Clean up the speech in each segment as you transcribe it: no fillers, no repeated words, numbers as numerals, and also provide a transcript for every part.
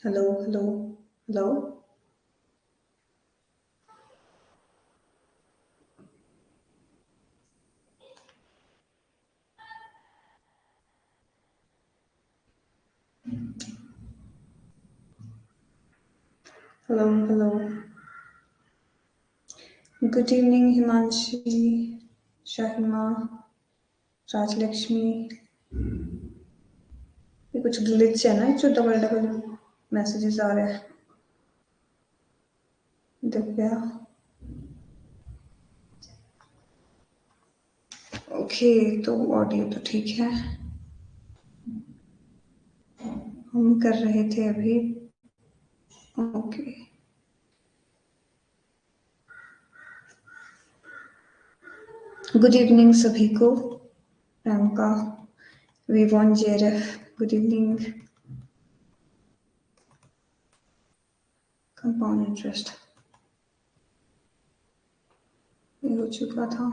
Hello hello hello. Hello hello. Good evening Himanshi, Shahima, Rajalakshmi. ये कुछ glitch है ना जो डबल डबल मैसेजेस आ रहे हैं। दिव्या। ओके, तो ऑडियो तो ठीक है। हम कर रहे थे अभी। ओके। गुड इवनिंग सभी को। Priyanka, we want JRF, good evening. Compound interest ये हो चुका था।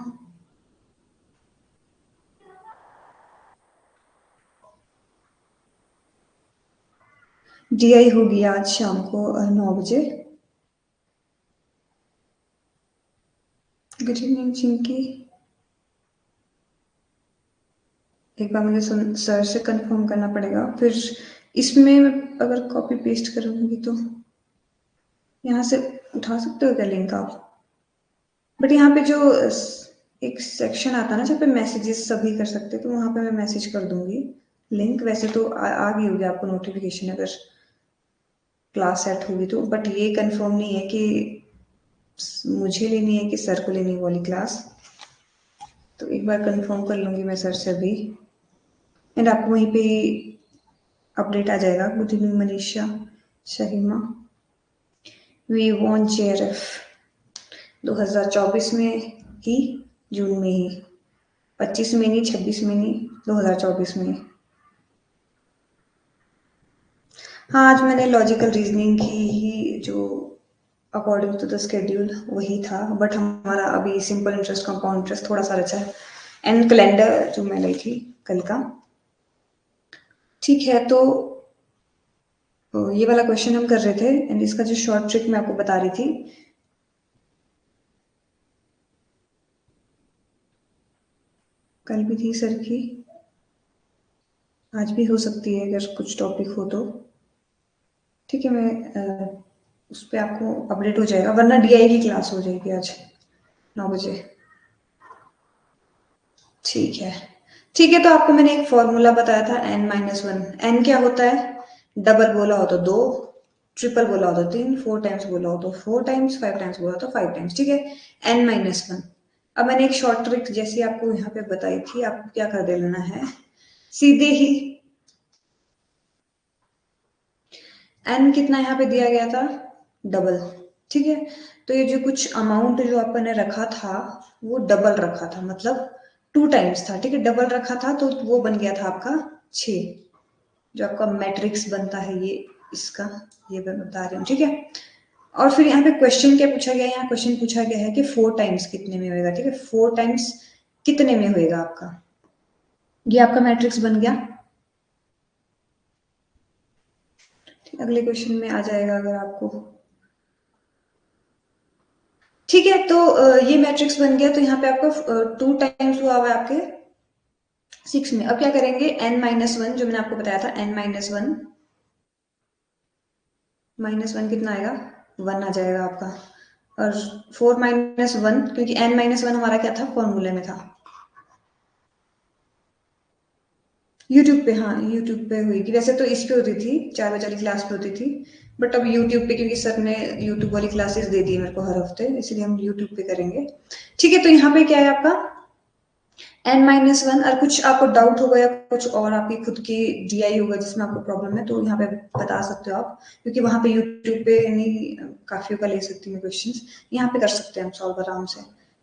डीआई होगी आज शाम को 9 बजे। Good evening Chinki. एक बार मुझे सर से कंफर्म करना पड़ेगा, फिर इसमें अगर कॉपी पेस्ट करूंगी तो यहाँ से उठा सकते हो क्या लिंक आप? बट यहाँ पे जो एक सेक्शन आता है ना जहाँ पे मैसेजेस सभी कर सकते हैं, तो वहाँ पे मैं मैसेज कर दूंगी लिंक। वैसे तो आ गई होगी आपको नोटिफिकेशन अगर क्लास सेट होगी तो, बट ये कंफर्म नहीं है कि मुझे लेनी है कि सर को लेनी है वाली क्लास। तो एक बार कंफर्म कर लूंगी मैं सर से अभी, एंड आपको वहीं पे अपडेट आ जाएगा। Good evening Manisha, Shahima. We want JRF 2024 में ही, जून में ही, 25 में नहीं, 26 में नहीं, 2024 में। हाँ, आज मैंने लॉजिकल रीजनिंग की ही, जो अकॉर्डिंग टू द स्केड्यूल वही था, बट हमारा अभी सिंपल इंटरेस्ट, कंपाउंड इंटरेस्ट थोड़ा सा बचा है, एंड कैलेंडर जो मैं ली थी कल का। ठीक है, तो ये वाला क्वेश्चन हम कर रहे थे, एंड इसका जो शॉर्ट ट्रिक मैं आपको बता रही थी, कल भी थी सर की, आज भी हो सकती है अगर कुछ टॉपिक हो तो। ठीक है, मैं उस पर आपको अपडेट हो जाएगा, वरना डीआई की क्लास हो जाएगी आज 9 बजे। ठीक है। ठीक है, तो आपको मैंने एक फॉर्मूला बताया था n-1। n क्या होता है? डबल बोला हो तो 2, ट्रिपल बोला हो तो 3, 4 टाइम्स बोला हो तो 4 टाइम्स, 5 टाइम्स बोला हो तो 5 टाइम्स। ठीक है, n-1। अब मैंने एक शॉर्ट ट्रिक जैसी आपको यहाँ पे बताई थी, आपको क्या कर देना है, सीधे ही n कितना यहाँ पे दिया गया था, डबल। ठीक है, तो ये जो कुछ अमाउंट जो आपने रखा था वो डबल रखा था, मतलब 2 टाइम्स था। ठीक है, डबल रखा था तो वो बन गया था आपका 6, जो आपका मैट्रिक्स बनता है ये इसका, ये मैं बता रही हूँ। ठीक है, और फिर यहाँ पे क्वेश्चन क्या पूछा गया, यहाँ क्वेश्चन पूछा गया है कि 4 टाइम्स कितने में होएगा। ठीक है, 4 टाइम्स कितने में होएगा आपका, ये आपका मैट्रिक्स बन गया। अगले क्वेश्चन में आ जाएगा अगर आपको। ठीक है, तो ये मैट्रिक्स बन गया, तो यहाँ पे आपका 2 टाइम्स हुआ हुआ है आपके 6 में। अब क्या करेंगे, n-1 जो मैंने आपको बताया था, n-1, -1 कितना आएगा, 1 आ जाएगा आपका। और 4 - 1, क्योंकि n-1 हमारा क्या था, फॉर्मूले में था। यूट्यूब पे, हाँ यूट्यूब पे हुई थी, वैसे तो इस पे होती थी, 4 बजे वाली क्लास पे होती थी, बट अब यूट्यूब पे, क्योंकि सर ने यूट्यूब वाली क्लासेस दे दी मेरे को हर हफ्ते, इसलिए हम यूट्यूब पे करेंगे। ठीक है, तो यहाँ पे क्या है आपका n-1। और कुछ आपको डाउट होगा या कुछ और आपकी खुद की डीआई होगा जिसमें आपको प्रॉब्लम है, तो यहाँ पे बता सकते हो आप, क्योंकि वहां पे यूट्यूब पे नहीं काफियों का ले सकती हूँ क्वेश्चंस, यहाँ पे कर सकते हैं हम सॉल्व आराम से।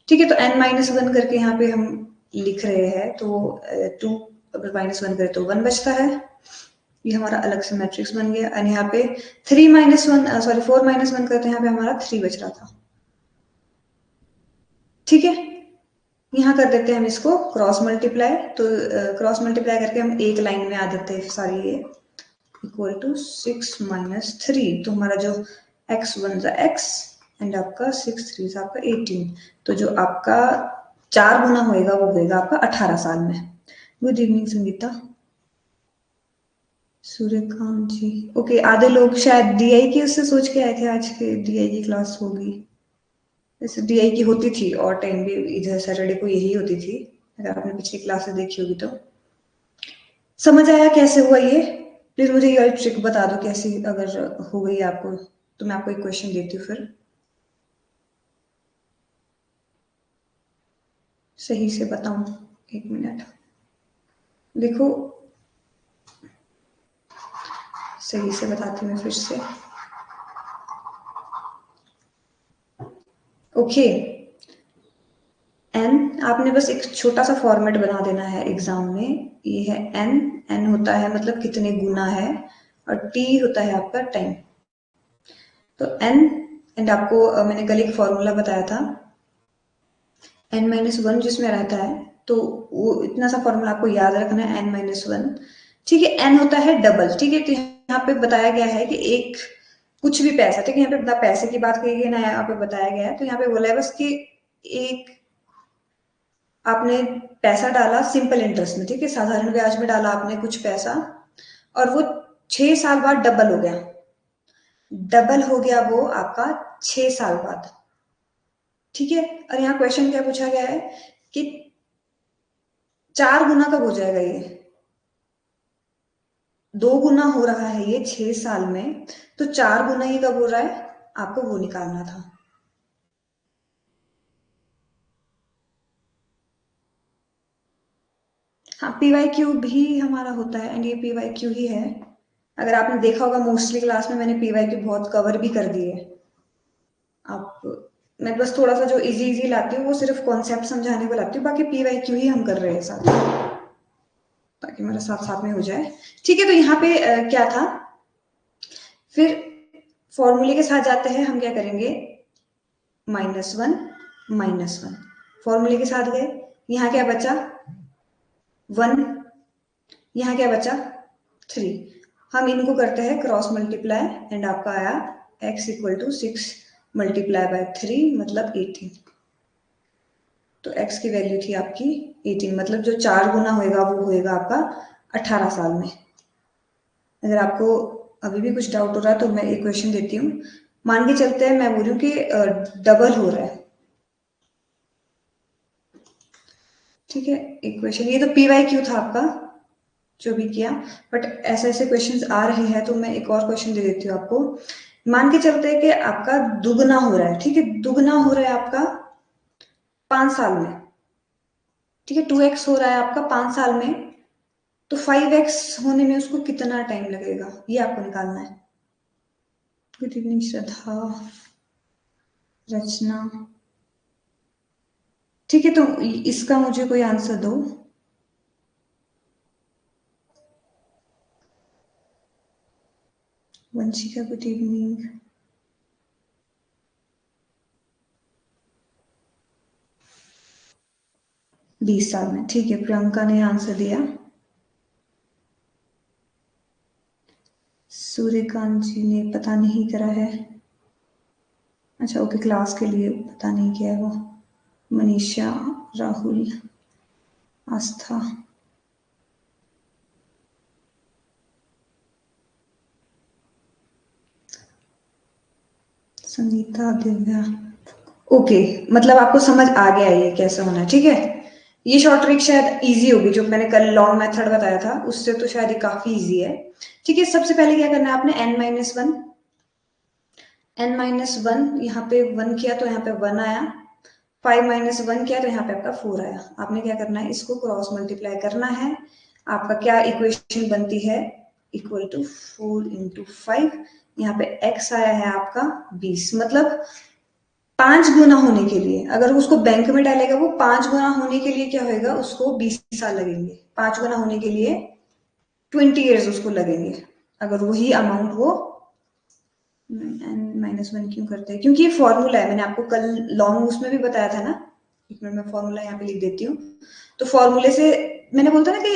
ठीक है, तो n-1 करके यहाँ पे हम लिख रहे हैं, तो 2 अगर -1 करें तो 1 बचता है, ये हमारा अलग से मैट्रिक्स बन गया। और यहाँ पे 4 - 1 करते हैं, यहाँ पे हमारा 3 बच रहा था। ठीक है, यहाँ कर देते हैं हम इसको क्रॉस मल्टीप्लाई, तो क्रॉस मल्टीप्लाई करके हम एक लाइन में आ देते हैं सारी ये इक्वल टू 6 माइनस 3। तो हमारा जो x1 ज़ा x एंड आपका 6 3 ज़ा आपका 18। तो जो आपका 4 गुना होएगा वो होएगा आपका 18 साल में। Good evening Sangeeta. Suryakant ji, okay. आधे लोग शायद डीआई की उससे सोच के आए थे आज के डीआई की क्लास होगी। वैसे डीआई की होती थी और टाइम भी इधर सैटरडे को यही होती थी, अगर आपने पिछली क्लासेस देखी होगी तो। समझ आया कैसे हुआ ये? प्लीज मुझे ये ट्रिक बता दो कैसी, अगर हो गई आपको तो मैं आपको एक क्वेश्चन देती हूँ फिर। सही से बताऊं, एक मिनट देखो, सही से बताती हूँ मैं फिर से। ओके, एन आपने बस एक छोटा सा फॉर्मेट बना देना है एग्जाम में। ये है एन, एन होता है मतलब कितने गुना है, और टी होता है आपका टाइम। तो एन एंड आपको मैंने कल एक फॉर्मूला बताया था n-1 जिसमें रहता है, तो वो इतना सा फॉर्मूला आपको याद रखना है n-1। ठीक है, n होता है डबल। ठीक है, तो यहाँ पे बताया गया है कि एक कुछ भी पैसा, ठीक है, यहाँ पे ना पैसे की बात कही गई ना यहाँ पे बताया गया है, तो यहाँ पे बोला है बस कि एक आपने पैसा डाला सिंपल इंटरेस्ट में, ठीक है, साधारण ब्याज में डाला आपने कुछ पैसा, और वो 6 साल बाद डबल हो गया। डबल हो गया वो आपका 6 साल बाद। ठीक है, और यहाँ क्वेश्चन क्या पूछा गया है कि 4 गुना कब हो जाएगा ये, 2 गुना हो रहा है ये 6 साल में, तो 4 गुना ही कब हो रहा है, आपको वो निकालना था। हाँ, पीवाई क्यू भी हमारा होता है एंड ये पीवाई क्यू ही है। अगर आपने देखा होगा मोस्टली क्लास में मैंने पीवाई क्यू बहुत कवर भी कर दिए। आप, मैं बस थोड़ा सा जो इजी इजी लाती हूँ वो सिर्फ कॉन्सेप्ट समझाने को लाती हूँ, बाकी पीवाई क्यू ही हम कर रहे हैं साथ में, ताकि मेरा साथ साथ में हो जाए। ठीक है, तो यहाँ पे क्या था, फिर फॉर्मूले के साथ जाते हैं हम, क्या करेंगे, -1 -1 फॉर्मूले के साथ गए, यहाँ क्या बचा 1, यहाँ क्या बचा 3। हम इनको करते हैं क्रॉस मल्टीप्लाई एंड आपका आया x equal to 6 multiply by 3 मतलब 18। तो x की वैल्यू थी आपकी 18, मतलब जो 4 गुना होएगा वो होएगा आपका 18 साल में। अगर आपको अभी भी कुछ डाउट हो रहा है तो मैं एक क्वेश्चन देती हूँ। मान के चलते हैं मैं बोल रही हूँ कि डबल हो रहा है, ठीक है, एक क्वेश्चन, ये तो पीवाई क्यू था आपका जो भी किया, बट ऐसे ऐसे क्वेश्चंस आ रहे हैं तो मैं एक और क्वेश्चन दे देती हूँ आपको। मान के चलते हैं कि आपका दुगना हो रहा है, ठीक है, दुगना हो रहा है आपका 5 साल में, ठीक है, 2x हो रहा है आपका 5 साल में, तो 5x होने में उसको कितना टाइम लगेगा ये आपको निकालना है। गुड इवनिंग श्रद्धा, रचना। ठीक है, तो इसका मुझे कोई आंसर दो। Vanshika good evening. 20 साल में, ठीक है, प्रियंका ने आंसर दिया। सूर्यकांत जी ने पता नहीं करा है, अच्छा ओके, क्लास के लिए पता नहीं किया है वो। मनीषा, राहुल, आस्था, संगीता, दिव्या, ओके, मतलब आपको समझ आ गया ये कैसे होना है। ठीक है, ये शॉर्ट ट्रिक शायद इजी होगी, जो मैंने कल लॉन्ग मेथड बताया था उससे तो शायद ये काफी इजी है। ठीक है, सबसे पहले क्या करना है आपने, n-1, n-1 यहाँ पे 1 किया तो यहाँ पे 1 आया, 5-1 किया तो यहाँ पे आपका 4 आया। आपने क्या करना है, इसको क्रॉस मल्टीप्लाई करना है। आपका क्या इक्वेशन बनती है, इक्वल टू 4 इंटू 5, यहाँ पे x आया है आपका 20, मतलब 5 गुना होने के लिए, अगर उसको बैंक में डालेगा वो 5 गुना होने के लिए क्या होएगा, उसको 20 साल लगेंगे। 5 गुना होने के लिए 20 ईयर्स उसको लगेंगे, अगर वही अमाउंट वो -1 क्यों करते हैं, क्योंकि ये फॉर्मूला है, मैंने आपको कल लॉन्ग उसमें भी बताया था ना। एक मिनट मैं फॉर्मूला यहाँ पे लिख देती हूँ। तो फॉर्मूले से मैंने बोलता ना कि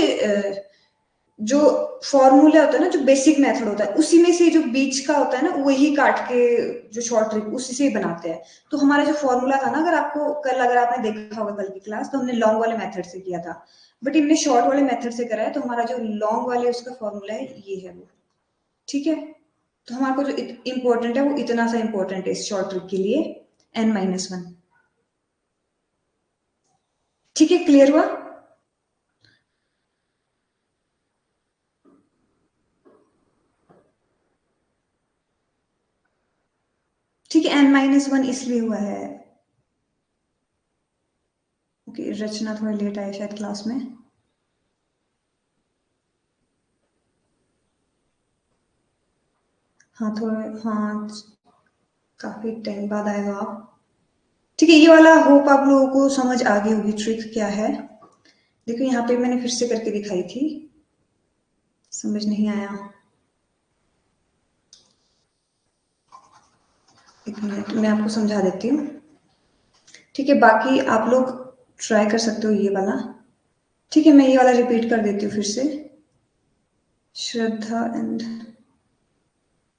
जो फॉर्मूला होता है ना, जो बेसिक मेथड होता है, उसी में से जो बीच का होता है ना, वही काट के जो शॉर्ट ट्रिक उसी से ही बनाते हैं। तो हमारा जो फॉर्मूला था ना, अगर आपने देखा होगा कल की क्लास, तो हमने लॉन्ग वाले मेथड से किया था, बट इनने शॉर्ट वाले मेथड से करा है। तो हमारा जो लॉन्ग वाले उसका फॉर्मूला है, ये है वो। ठीक है, तो हमारे को जो इम्पोर्टेंट है वो इतना सा इम्पोर्टेंट है इस शॉर्ट ट्रिक के लिए, n-1। ठीक है, क्लियर हुआ? ठीक है, n-1 इसलिए हुआ है। ओके, रचना थोड़ा लेट आया शायद क्लास में। हाँ, थोड़ा, हाँ, काफी टाइम बाद आएगा आप। ठीक है, ये वाला होप आप लोगों को समझ आ गई होगी ट्रिक क्या है। देखो यहाँ पे मैंने फिर से करके दिखाई थी, समझ नहीं आया। एक मिनट, मैं आपको समझा देती हूँ। ठीक है, बाकी आप लोग ट्राई कर सकते हो ये वाला। ठीक है, मैं ये वाला रिपीट कर देती हूँ फिर से। श्रद्धा एंड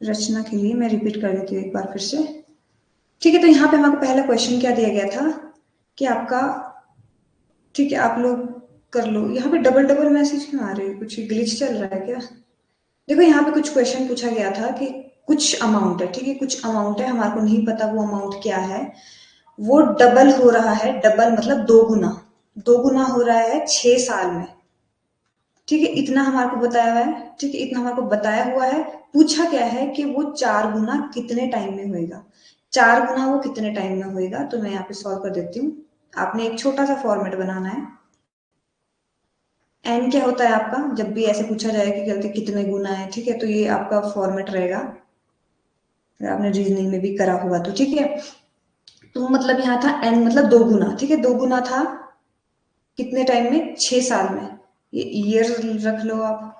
रचना के लिए मैं रिपीट कर देती हूँ एक बार फिर से। ठीक है, तो यहाँ पे हमारे पहला क्वेश्चन क्या दिया गया था कि आपका, ठीक है आप लोग कर लो। यहाँ पे डबल डबल मैसेज क्यों आ रहे हैं, कुछ ग्लिच चल रहा है क्या? देखो यहाँ पे कुछ क्वेश्चन पूछा गया था कि कुछ अमाउंट है, ठीक है, कुछ अमाउंट है, हमारे को नहीं पता वो अमाउंट क्या है। वो डबल हो रहा है, डबल मतलब दो गुना, दो गुना हो रहा है 6 साल में। ठीक है, इतना हमारे को बताया हुआ है। ठीक है, इतना हमारे को बताया हुआ है। पूछा क्या है कि वो 4 गुना कितने टाइम में होएगा, 4 गुना वो कितने टाइम में होएगा। तो मैं यहाँ पे सॉल्व कर देती हूँ। आपने एक छोटा सा फॉर्मेट बनाना है। एन क्या होता है आपका, जब भी ऐसे पूछा जाए कि गलती कितने गुना है, ठीक है, तो ये आपका फॉर्मेट रहेगा। अगर आपने रीजनिंग में भी करा होगा तो ठीक है। तो मतलब यहाँ था एन मतलब दो गुना, ठीक है, दो गुना था कितने टाइम में, 6 साल में। ये ईयर रख लो आप।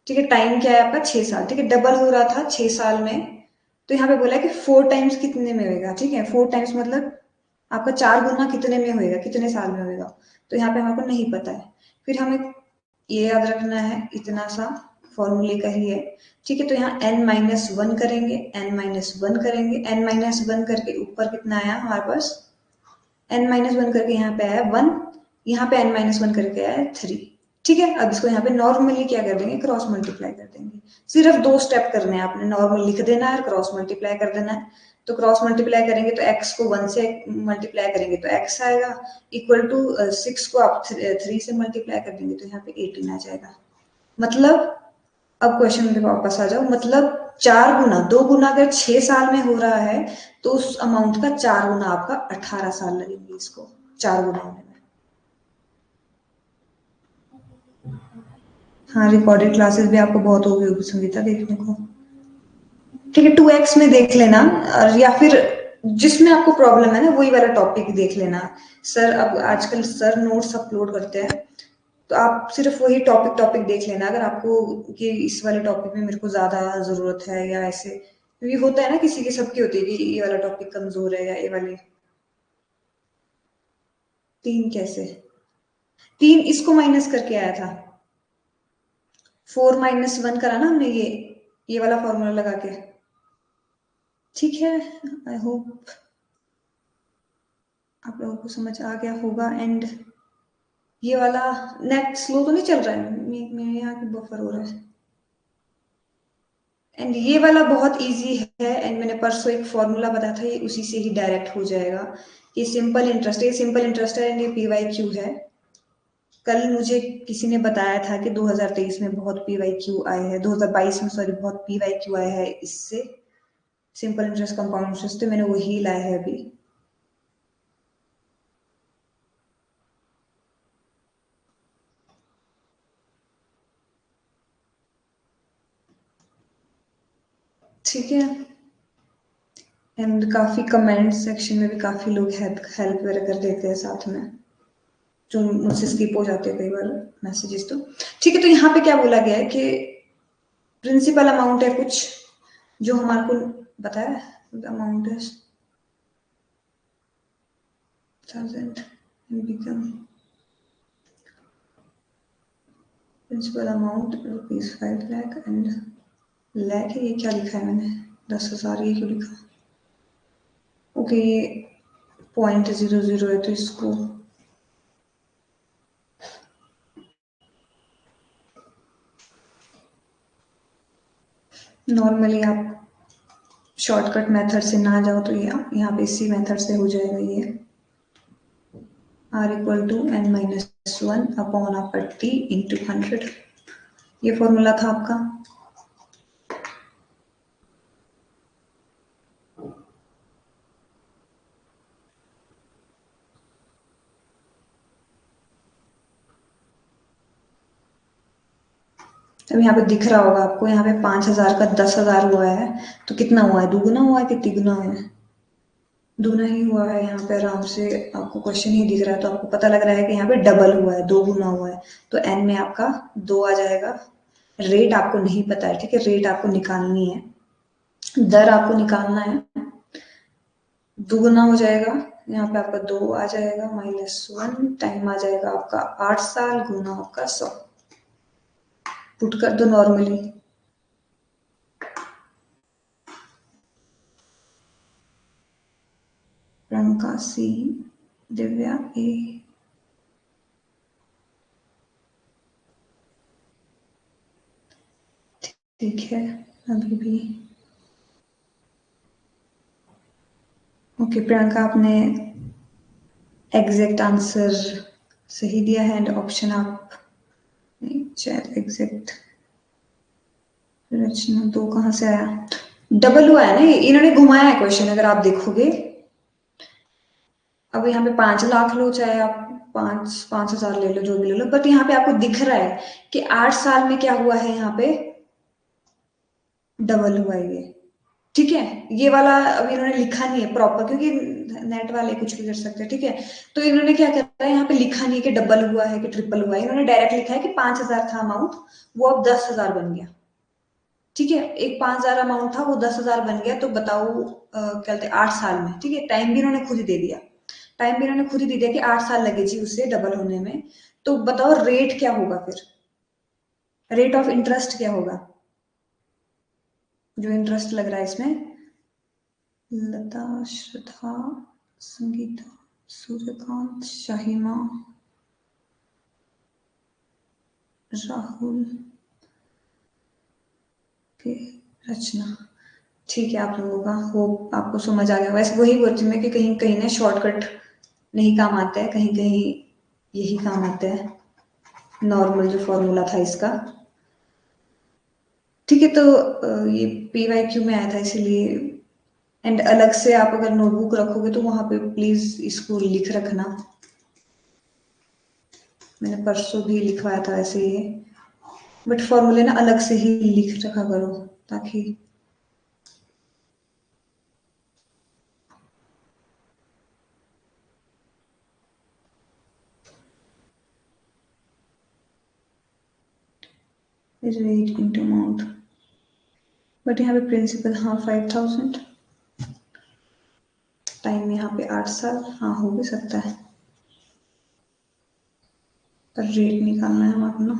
ठीक है, टाइम क्या है आपका, 6 साल। ठीक है, डबल हो रहा था 6 साल में। तो यहाँ पे बोला है कि 4 टाइम्स कितने में होएगा। ठीक है, 4 टाइम्स मतलब आपका 4 गुना कितने में होएगा, कितने साल में होएगा। तो यहाँ पे हमारे को नहीं पता है। फिर हमें ये याद रखना है, इतना सा फॉर्मूले का ही है। ठीक है, तो यहाँ n-1 करेंगे, n-1 करेंगे, n-1 करके ऊपर कितना आया हमारे पास, n-1 करके यहाँ पे आया 1, यहाँ पे n-1 करके आया 3। ठीक है, अब इसको यहाँ पे नॉर्मली क्या कर देंगे, क्रॉस मल्टीप्लाई कर देंगे। सिर्फ 2 स्टेप करने हैं आपने, नॉर्मल लिख देना है, क्रॉस मल्टीप्लाई कर देना है। तो क्रॉस मल्टीप्लाई करेंगे तो x को 1 से मल्टीप्लाई करेंगे तो x आएगा, इक्वल टू 6 को आप 3 से मल्टीप्लाई कर देंगे तो यहाँ पे 18 आ जाएगा। मतलब, अब क्वेश्चन पे वापस आ जाओ, मतलब 4 गुना, 2 गुना अगर 6 साल में हो रहा है, तो उस अमाउंट का 4 गुना आपका 18 साल लगेंगे इसको 4 गुना होने में। हाँ, रिकॉर्डेड क्लासेस भी आपको बहुत होगी होगी संगीता देखने को। ठीक है, 2x में देख लेना, और या फिर जिसमें आपको प्रॉब्लम है ना वही वाला टॉपिक देख लेना। सर अब आजकल सर नोट्स अपलोड करते हैं, तो आप सिर्फ वही टॉपिक टॉपिक देख लेना, अगर आपको कि इस वाले टॉपिक में मेरे को ज्यादा जरूरत है या ऐसे, क्योंकि होता है ना किसी की, सबकी होती है कि ये वाला टॉपिक कमजोर है या ये वाले। 3 कैसे, 3 इसको माइनस करके आया था, 4-1 करा ना हमने, ये वाला फॉर्मूला लगा के। ठीक है, आई होप आप लोगों को समझ आ गया होगा। एंड ये वाला नेट स्लो तो नहीं चल रहा है, मेरे यहाँ की बफर हो रहा है। एंड ये वाला बहुत इजी है, एंड मैंने परसों एक फॉर्मूला बताया था, ये उसी से ही डायरेक्ट हो जाएगा। ये सिंपल इंटरेस्ट है, ये सिंपल इंटरेस्ट है, एंड ये पीवाईक्यू है। कल मुझे किसी ने बताया था कि 2023 में बहुत पीवाईक्यू आए हैं, 2022 में सॉरी बहुत पीवाईक्यू आया है इससे, सिंपल इंटरेस्ट कंपाउंड इंटरेस्ट, तो मैंने वही लाया है अभी। ठीक है, एंड काफी कमेंट सेक्शन में भी काफी लोग हेल्प हेल्प वगैरह कर देते हैं साथ में, जो मुझसे स्किप हो जाते हैं कई बार मैसेजेस तो। ठीक है, तो यहाँ पे क्या बोला गया है कि प्रिंसिपल अमाउंट है कुछ, जो हमारे को बताया अमाउंट है 1000 become principal amount ₹5 lakh and lakh है, ये क्या लिखा है मैंने? 10,000 ये क्यों लिखा? ओके, ये 0.00 है तो इसको नॉर्मली आप शॉर्टकट मेथड से ना जाओ तो यहाँ पे इसी मेथड से हो जाएगा ये। r=n-1 अपॉन आपका t इंटू 100, ये फॉर्मूला था आपका। अब यहाँ पे दिख रहा होगा आपको, यहाँ पे 5,000 का 10,000 हुआ है तो कितना हुआ है? दुगुना हुआ है कि तिगुना है? दूना ही हुआ है। यहाँ पे आराम से आपको क्वेश्चन ही दिख रहा है तो आपको पता लग रहा है कि यहाँ पे डबल हुआ है, 2 गुना हुआ है, तो n में आपका 2 आ जाएगा। रेट आपको नहीं पता है, ठीक है, रेट आपको निकालनी है, दर आपको निकालना है। दुगुना हो जाएगा, यहाँ पे आपका 2 आ जाएगा, -1 टाइम आ जाएगा आपका 8 साल गुना आपका 100। पुट कर दो normally. Priyanka C, Divya A। ठीक है, अभी भी ओके। प्रियंका आपने एग्जैक्ट आंसर सही दिया है एंड ऑप्शन आप नहीं, शायद एग्जैक्ट। रचना 2 कहाँ से आया? डबल हुआ है ना, इन्होंने घुमाया है क्वेश्चन, अगर आप देखोगे। अब यहाँ पे 5 लाख लो चाहे आप 5,000 ले लो, जो भी ले लो, बट यहाँ पे आपको दिख रहा है कि 8 साल में क्या हुआ है, यहाँ पे डबल हुआ है ये। ठीक है, ये वाला अब इन्होंने लिखा नहीं है प्रॉपर, क्योंकि नेट वाले कुछ भी कर सकते हैं, ठीक है। तो इन्होंने क्या करा है, यहाँ पे लिखा नहीं है कि डबल हुआ है कि ट्रिपल हुआ है, इन्होंने डायरेक्ट लिखा है कि 5,000 था अमाउंट, वो अब 10,000 बन गया। ठीक है, एक 5,000 अमाउंट था, वो 10,000 बन गया, तो बताओ क्या कहते हैं 8 साल में। ठीक है, टाइम भी इन्होंने खुद ही दे दिया, टाइम भी इन्होंने खुद ही दे दिया कि 8 साल लगे जी उससे डबल होने में। तो बताओ रेट क्या होगा फिर? रेट ऑफ इंटरेस्ट क्या होगा जो इंटरेस्ट लग रहा है इसमें? लता, श्रद्धा, संगीता, सूर्यकांत, शाहिमा, राहुल के, रचना। ठीक है, आप लोगों का होप आपको समझ आ गया। वैसे वही बोलती मैं कि कहीं कहीं ना शॉर्टकट नहीं काम आता है, कहीं कहीं यही काम आता है, नॉर्मल जो फॉर्मूला था इसका। ठीक है, तो ये PYQ में आया था इसीलिए। एंड अलग से आप अगर नोटबुक रखोगे तो वहां पे प्लीज इसको लिख रखना, मैंने परसों भी लिखवाया था ऐसे ही, बट फॉर्मूले ना अलग से ही लिख रखा करो ताकि रेट इंटू अमाउंट। बट यहाँ पे प्रिंसिपल हाँ 5,000, टाइम यहाँ पे 8 साल, हाँ हो भी सकता है, पर रेट निकालना है हमारा ना।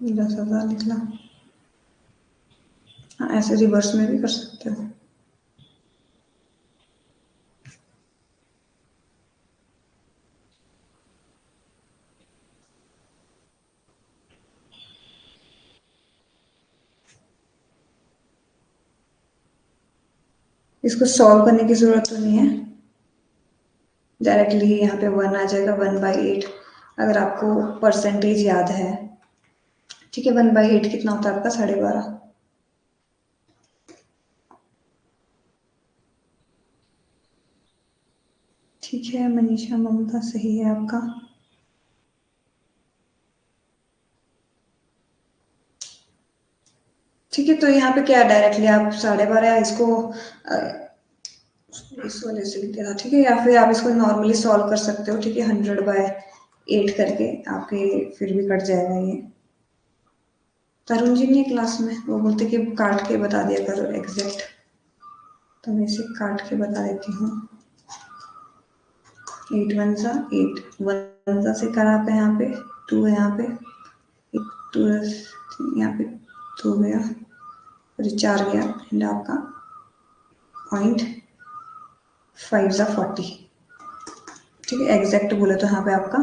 10,000 निकला। हाँ, ऐसे रिवर्स में भी कर सकते हो। इसको सॉल्व करने की जरूरत तो नहीं है, डायरेक्टली यहाँ पे 1 आ जाएगा, 1/8। अगर आपको परसेंटेज याद है, ठीक है, 1/8 कितना होता है आपका? 12.5। ठीक है, मनीषा, ममता सही है आपका। ठीक है, तो यहाँ पे क्या डायरेक्टली आप 12.5 इसको इस वाले से लिख देना, ठीक है, या फिर आप इसको नॉर्मली सॉल्व कर सकते हो, ठीक है, 100/8 करके आपके फिर भी कट जाएगा ये। तरुण जी ने क्लास में वो बोलते कि काट के बता दिया करो एग्जैक्ट, तो मैं इसे काट के बता देती हूँ। 8 वन सा 8, 1 सा से करा पे यहाँ पे 2 है, यहाँ पे 2 यहाँ पे 2 गया और 4 गया एंड आपका 0.5 सा 40। ठीक है, एग्जैक्ट बोले तो यहाँ पे आपका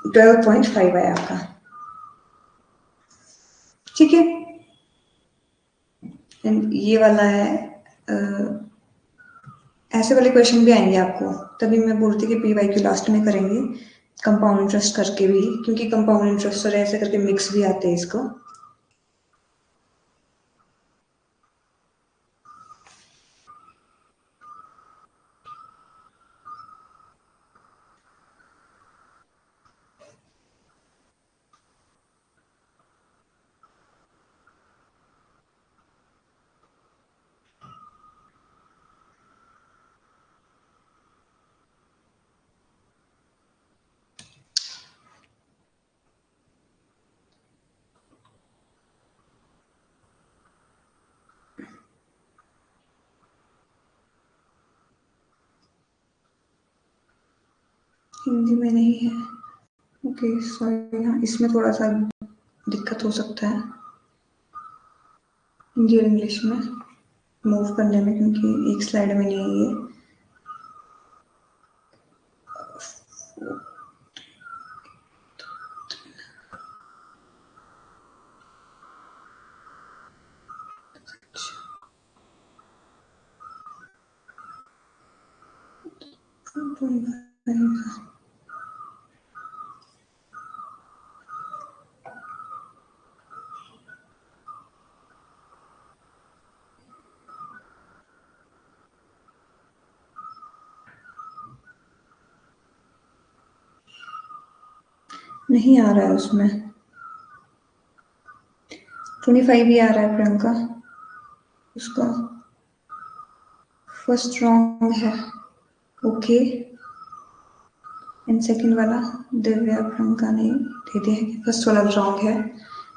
12.5 है आपका। ठीक है, एंड ये वाला है ऐसे वाले क्वेश्चन भी आएंगे आपको, तभी मैं बोलती कि पी वाई क्यू लास्ट में करेंगे कंपाउंड इंटरेस्ट करके भी, क्योंकि कंपाउंड इंटरेस्ट और ऐसे करके मिक्स भी आते हैं इसको। हिंदी में नहीं है, ओके सॉरी, हाँ इसमें थोड़ा सा दिक्कत हो सकता है हिंदी और इंग्लिश में मूव करने में, क्योंकि एक स्लाइड में नहीं है ये। नहीं आ रहा है उसमें, 25 ही आ रहा है प्रियंका, उसका फर्स्ट रॉन्ग है, ओके एंड सेकंड वाला दिव्या प्रियंका ने दे दिया है कि फर्स्ट वाला रॉन्ग है।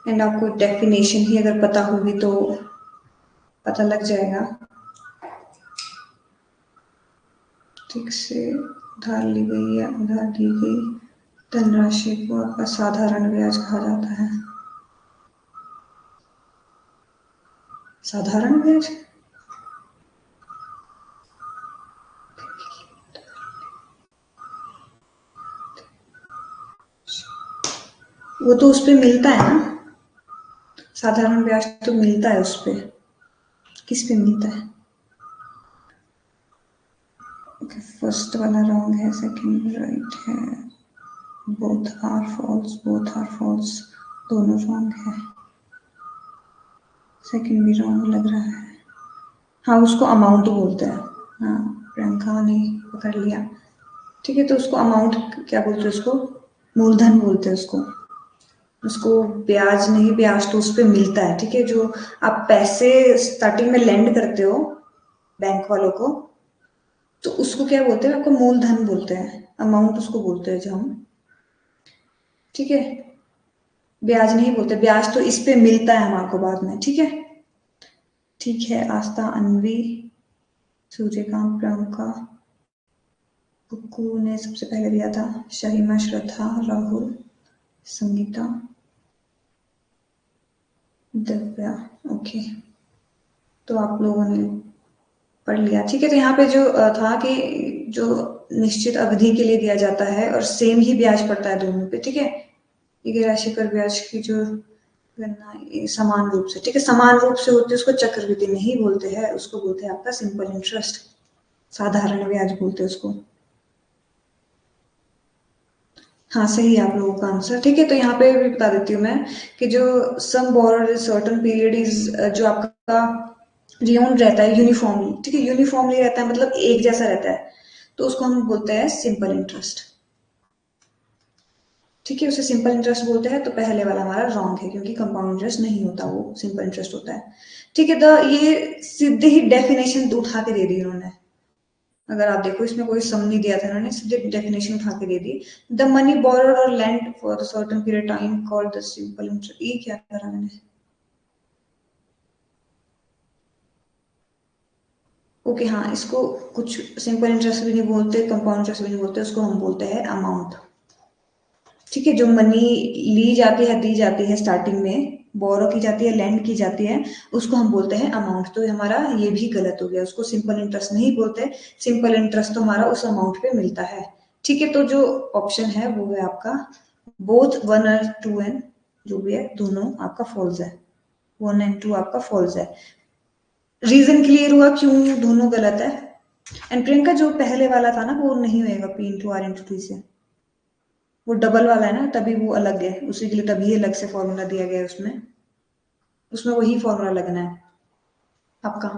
एंड आपको डेफिनेशन ही अगर पता होगी तो पता लग जाएगा। ठीक से उधार ली गई या उधार दी गई धनराशि को असाधारण ब्याज कहा जाता है। साधारण ब्याज, वो तो उस पे मिलता है ना, साधारण ब्याज तो मिलता है उस पे, किस पे मिलता है? ओके, फर्स्ट वाला रॉन्ग है, सेकंड राइट है, both are false, both are false, दोनों रॉन्ग है, सेकंड भी रॉन्ग लग रहा है। हाँ उसको अमाउंट बोलते हैं, हाँ प्रियंका ने पकड़ लिया। ठीक है, तो उसको अमाउंट क्या बोलते हैं, उसको मूलधन बोलते हैं उसको, उसको ब्याज नहीं, ब्याज तो उस पर मिलता है। ठीक है, जो आप पैसे स्टार्टिंग में लेंड करते हो बैंक वालों को, तो उसको क्या बोलते हैं, आपको मूलधन बोलते हैं, अमाउंट उसको बोलते हैं जो हम। ठीक है, ब्याज नहीं बोलते, ब्याज तो इस पे मिलता है हमारे बाद में। ठीक है, ठीक है, आस्था, अनवी, सूर्यकांत, प्रियंका, कुक्कू ने सबसे पहले दिया था, शहीमा, श्रद्धा, राहुल, संगीता, दिव्या, ओके तो आप लोगों ने पढ़ लिया। ठीक है, तो यहाँ पे जो था कि जो निश्चित अवधि के लिए दिया जाता है और सेम ही ब्याज पड़ता है दोनों पे। ठीक है, एक राशि पर ब्याज की जो गणना समान रूप से, ठीक है समान रूप से होती है, उसको चक्रवृद्धि नहीं बोलते हैं, उसको बोलते हैं आपका सिंपल इंटरेस्ट, साधारण ब्याज बोलते हैं उसको। हाँ सही है आप लोगों का आंसर। ठीक है, तो यहाँ पे भी बता देती हूँ मैं कि जो सम बोरोड सर्टेन पीरियड इज, जो आपका रियोन रहता है यूनिफॉर्मली, ठीक है यूनिफॉर्मली रहता है मतलब एक जैसा रहता है, तो उसको हम बोलते हैं सिंपल इंटरेस्ट। ठीक है, उसे सिंपल इंटरेस्ट बोलते हैं, तो पहले वाला हमारा रॉन्ग है क्योंकि कंपाउंड इंटरेस्ट नहीं होता, वो सिंपल इंटरेस्ट होता है। ठीक है, तो ये सीधे ही डेफिनेशन उठा के दे दी उन्होंने, अगर आप देखो इसमें कोई सम नहीं दिया था, इन्होंने सीधे डेफिनेशन उठा के दे दी, the money borrowed or lend for the certain period time called the simple interest. ये क्या करा मैंने, ओके हाँ, इसको कुछ सिंपल इंटरेस्ट भी नहीं बोलते, कंपाउंड इंटरेस्ट भी नहीं बोलते, उसको हम बोलते हैं अमाउंट। ठीक है, जो मनी ली जाती है, दी जाती है स्टार्टिंग में, बोरो की जाती है, लेंड की जाती है, उसको हम बोलते हैं अमाउंट। तो हमारा ये भी गलत हो गया, उसको सिंपल इंटरेस्ट नहीं बोलते। सिंपल इंटरेस्ट तो हमारा उस अमाउंट पे मिलता है। ठीक है, तो जो ऑप्शन है वो है आपका बोथ 1 और 2 एंड जो भी है दोनों आपका फॉल्स है। 1 एंड 2 आपका फॉल्स है। रीजन क्लियर हुआ क्यों दोनों गलत है? एंड प्रियंका जो पहले वाला था ना वो नहीं होएगा P into R into T से, वो डबल वाला है ना, तभी वो अलग है, उसी के लिए तभी अलग से फॉर्मूला दिया गया है उसमें। उसमें वही फॉर्मूला लगना है आपका,